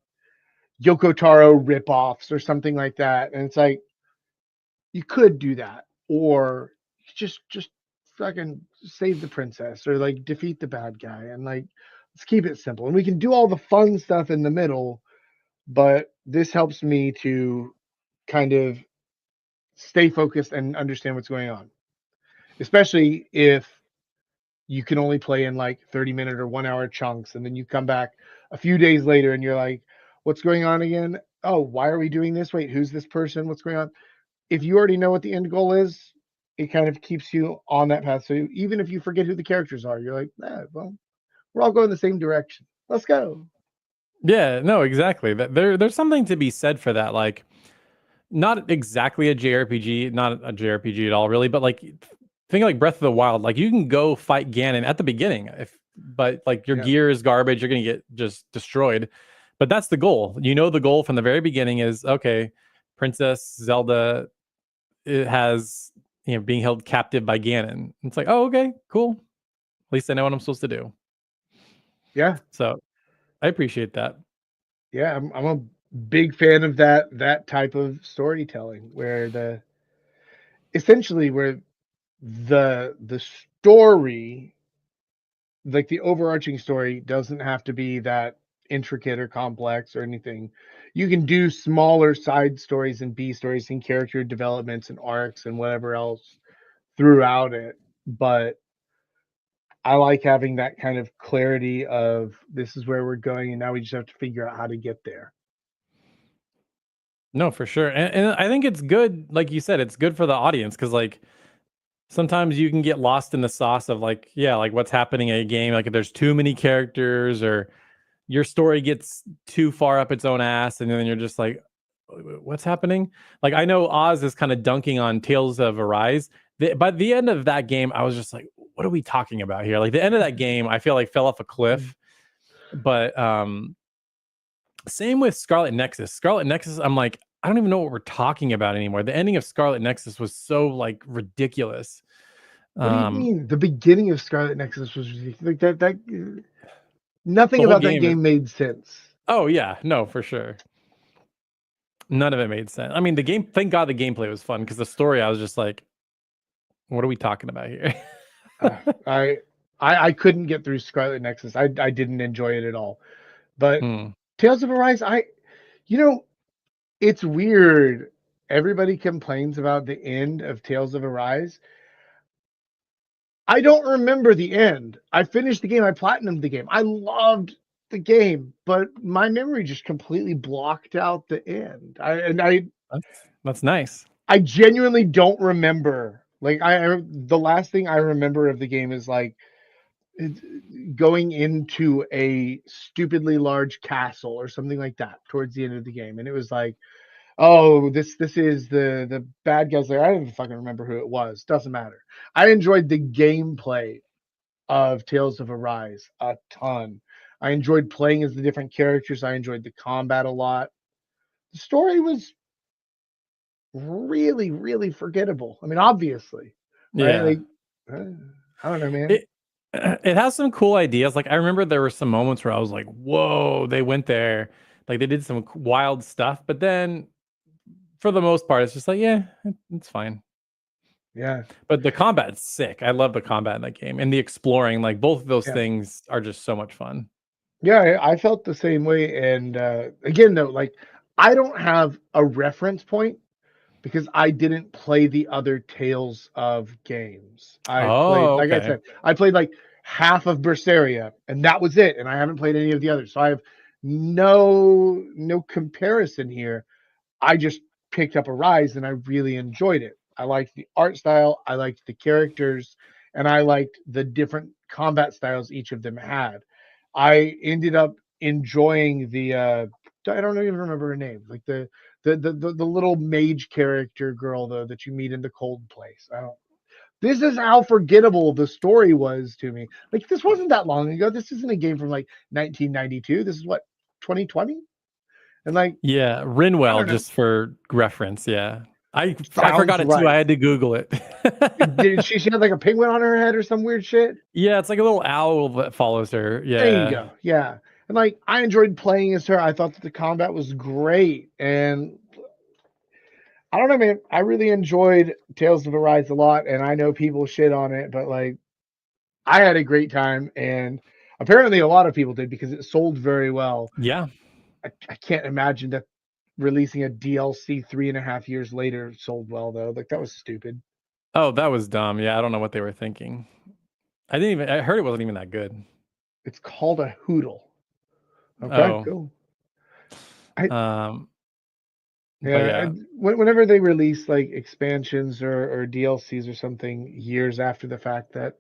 Yoko Taro ripoffs or something like that. And it's like you could do that, or just fucking save the princess, or like defeat the bad guy, and like let's keep it simple. And we can do all the fun stuff in the middle, but this helps me to kind of stay focused and understand what's going on, especially if you can only play in like 30-minute or 1 hour chunks, and then you come back a few days later and you're like, what's going on again? Oh, why are we doing this? Wait, who's this person? What's going on? If you already know what the end goal is, it kind of keeps you on that path. So even if you forget who the characters are, you're like, well, we're all going the same direction. Let's go. yeah, no, exactly. That there's something to be said for that. Like not exactly a JRPG, not a JRPG at all, really, but like think like Breath of the Wild. Like you can go fight Ganon at the beginning, but like your Yeah. gear is garbage, you're gonna get just destroyed. But that's the goal. You know, the goal from the very beginning is okay. Princess Zelda it has being held captive by Ganon. It's like, oh, okay, cool. At least I know what I'm supposed to do. Yeah. So I appreciate that. Yeah. I'm a big fan of that type of storytelling where where the story, like the overarching story, doesn't have to be that intricate or complex or anything. You can do smaller side stories and B stories and character developments and arcs and whatever else throughout it. But I like having that kind of clarity of this is where we're going, and now we just have to figure out how to get there. No, for sure. And I think it's good, like you said, it's good for the audience because like sometimes you can get lost in the sauce of like, yeah, like what's happening in a game. Like if there's too many characters or your story gets too far up its own ass, and then you're just like, what's happening? Like I know Oz is kind of dunking on Tales of Arise. By the end of that game, I was just like, what are we talking about here? Like the end of that game, I feel like fell off a cliff. But same with Scarlet Nexus. Scarlet Nexus, I'm like, I don't even know what we're talking about anymore. The ending of Scarlet Nexus was so like ridiculous. What do you mean? The beginning of Scarlet Nexus was ridiculous. Like that nothing The whole about that game is, game made sense. oh yeah, no, for sure. None of it made sense. I mean, the game, thank God the gameplay was fun because the story, I was just like, what are we talking about here? Uh, I, I couldn't get through Scarlet Nexus. I didn't enjoy it at all. But Hmm. Tales of Arise, you know, it's weird. Everybody complains about the end of Tales of Arise. I don't remember the end. I finished the game. I platinumed the game. I loved the game, but my memory just completely blocked out the end. That's nice. I genuinely don't remember. Like the last thing I remember of the game is like going into a stupidly large castle or something like that towards the end of the game, and it was like, oh, this is the bad guys there. I don't even fucking remember who it was. Doesn't matter. I enjoyed the gameplay of Tales of Arise a ton. I enjoyed playing as the different characters. I enjoyed the combat a lot. The story was really, really forgettable. I mean, obviously, right? Yeah. Like, I don't know, man. It it has some cool ideas. Like I remember there were some moments where I was like, "Whoa, they went there." Like they did some wild stuff, but then for the most part, it's just like, yeah, it's fine. Yeah, But the combat's sick. I love the combat in that game and the exploring. Like both of those yeah, things are just so much fun. yeah. I felt the same way. And again, though, like I don't have a reference point because I didn't play the other Tales of games. I played, Oh, like I okay. said, I played like half of Berseria, and that was it. And I haven't played any of the others, so I have no comparison here. I just picked up Arise and I really enjoyed it. I liked the art style, I liked the characters, and I liked the different combat styles each of them had. I ended up enjoying the I don't even remember her name, like the little mage character girl though that you meet in the cold place. I don't This is how forgettable the story was to me. Like this wasn't that long ago. This isn't a game from like 1992. This is what, 2020? And like, Yeah, I Rinwell, don't know. just for reference. Yeah, I Sounds forgot it too. I right. had to Google it. Did she had like a penguin on her head or some weird shit? Yeah, it's like a little owl that follows her. There you Yeah, go. Yeah. And like I enjoyed playing as her. I thought that the combat was great. And I don't know, man. I really enjoyed Tales of Arise a lot. And I know people shit on it, but like I had a great time. And apparently a lot of people did because it sold very well. yeah. I can't imagine that releasing a DLC 3.5 years later sold well though. Like that was stupid. Oh, that was dumb. Yeah, I don't know what they were thinking. I didn't even. I heard it wasn't even that good. It's called a hoodle. Okay, Oh, cool. I um, but Yeah, yeah, and whenever they release like expansions or DLCs or something years after the fact, that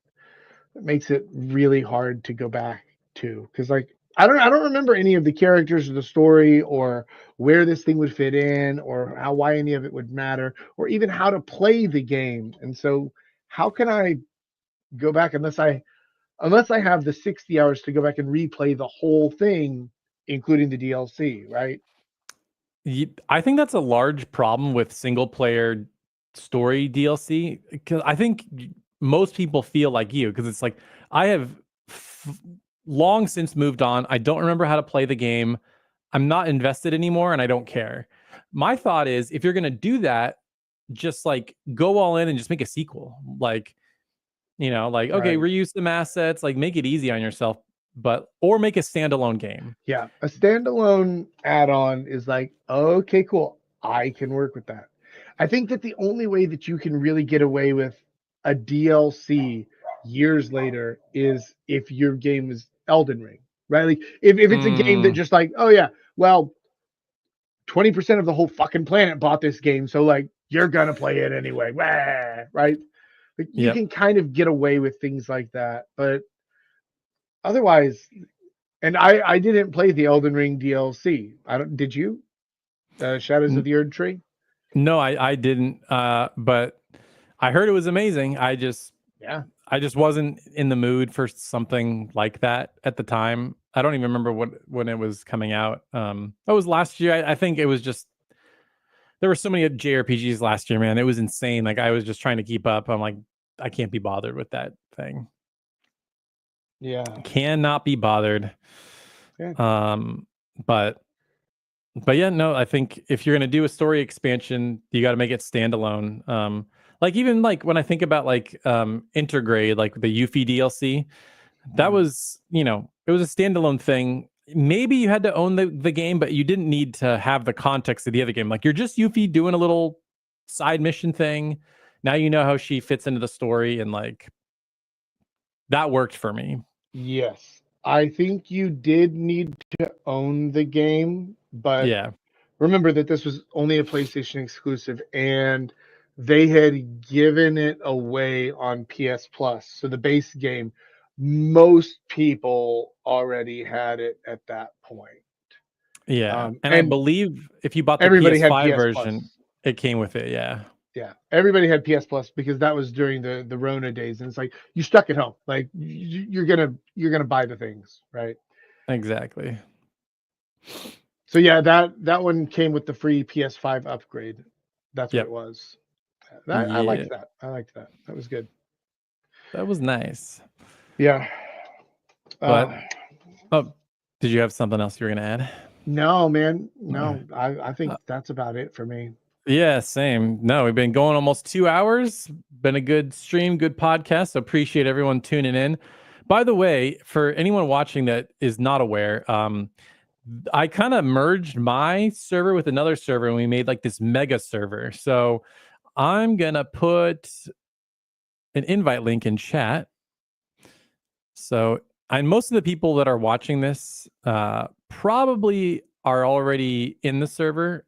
makes it really hard to go back to because like I don't remember any of the characters or the story or where this thing would fit in or how why any of it would matter or even how to play the game. And so how can I go back unless I have the 60 hours to go back and replay the whole thing, including the DLC, right? I think that's a large problem with single player story DLC because I think most people feel like you because it's like I have f- long since moved on. I don't remember how to play the game. I'm not invested anymore and I don't care. My thought is if you're going to do that, just like go all in and just make a sequel. Like, like okay, Right. reuse some assets, like make it easy on yourself, but or make a standalone game. Yeah, a standalone add-on is like, okay, cool. I can work with that. I think that the only way that you can really get away with a DLC years later is if your game is Elden Ring, right? Like if it's a game that just like, oh yeah, well, 20% of the whole fucking planet bought this game, so like you're gonna play it anyway, right? Like you can kind of get away with things like that, but otherwise, and I didn't play the Elden Ring DLC. I don't. Did you? Shadows of the Erd Tree. No, I didn't. But I heard it was amazing. I just wasn't in the mood for something like that at the time. I don't even remember when it was coming out. That was last year. I think it was just there were so many JRPGs last year, man. It was insane. Like I was just trying to keep up. I'm like, I can't be bothered with that thing. Yeah, cannot be bothered. Yeah. But yeah, no. I think if you're gonna do a story expansion, you got to make it standalone. Like even like when I think about like Intergrade, like the Yuffie DLC, that was, you know, it was a standalone thing. Maybe you had to own the game, but you didn't need to have the context of the other game. Like you're just Yuffie doing a little side mission thing. Now you know how she fits into the story, and like that worked for me. Yes, I think you did need to own the game, but Yeah, remember that this was only a PlayStation exclusive, and they had given it away on PS Plus. So the base game, most people already had it at that point. yeah. And I believe if you bought the everybody had PS5 PS version, Plus. it came with it. Yeah. Yeah, everybody had PS Plus because that was during the Rona days, and it's like you stuck at home, like you're gonna buy the things, right? Exactly. So yeah, that one came with the free PS5 upgrade. That's what it was. I liked Yeah. that. I liked that. That was good. That was nice. Yeah. But oh, did you have something else you were gonna add? No, man. No, I think that's about it for me. Yeah, same. No, we've been going almost 2 hours. Been a good stream, good podcast. So appreciate everyone tuning in. By the way, for anyone watching that is not aware, I kind of merged my server with another server and we made like this mega server. So I'm gonna put an invite link in chat. So and most of the people that are watching this probably are already in the server.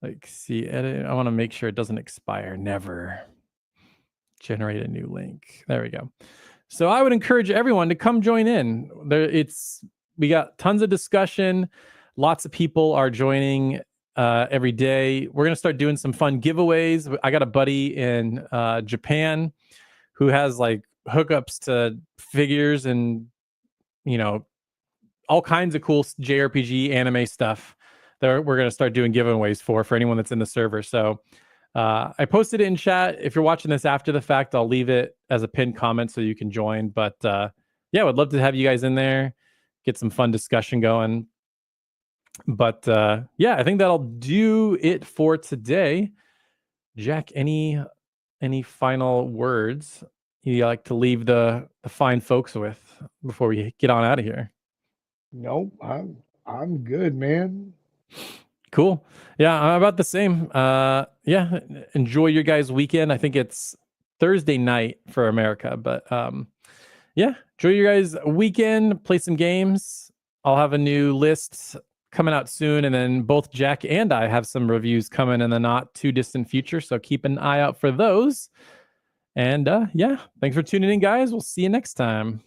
Like, see, edit. I want to make sure it doesn't expire. Never generate a new link. There we go. So I would encourage everyone to come join in. We got tons of discussion. Lots of people are joining every day. We're gonna start doing some fun giveaways. I got a buddy in Japan who has like hookups to figures and, you know, all kinds of cool JRPG anime stuff that we're going to start doing giveaways for anyone that's in the server. So I posted it in chat. If you're watching this after the fact, I'll leave it as a pinned comment so you can join. But yeah, I would love to have you guys in there, get some fun discussion going. But yeah, I think that'll do it for today. Jack, any final words you like to leave the fine folks with before we get on out of here? Nope, I'm good, man. Cool. Yeah, I'm about the same. Yeah, enjoy your guys' weekend. I think it's Thursday night for America, but yeah, enjoy your guys' weekend. Play some games. I'll have a new list coming out soon, and then both Jack and I have some reviews coming in the not too distant future. So keep an eye out for those. And yeah, thanks for tuning in, guys. We'll see you next time.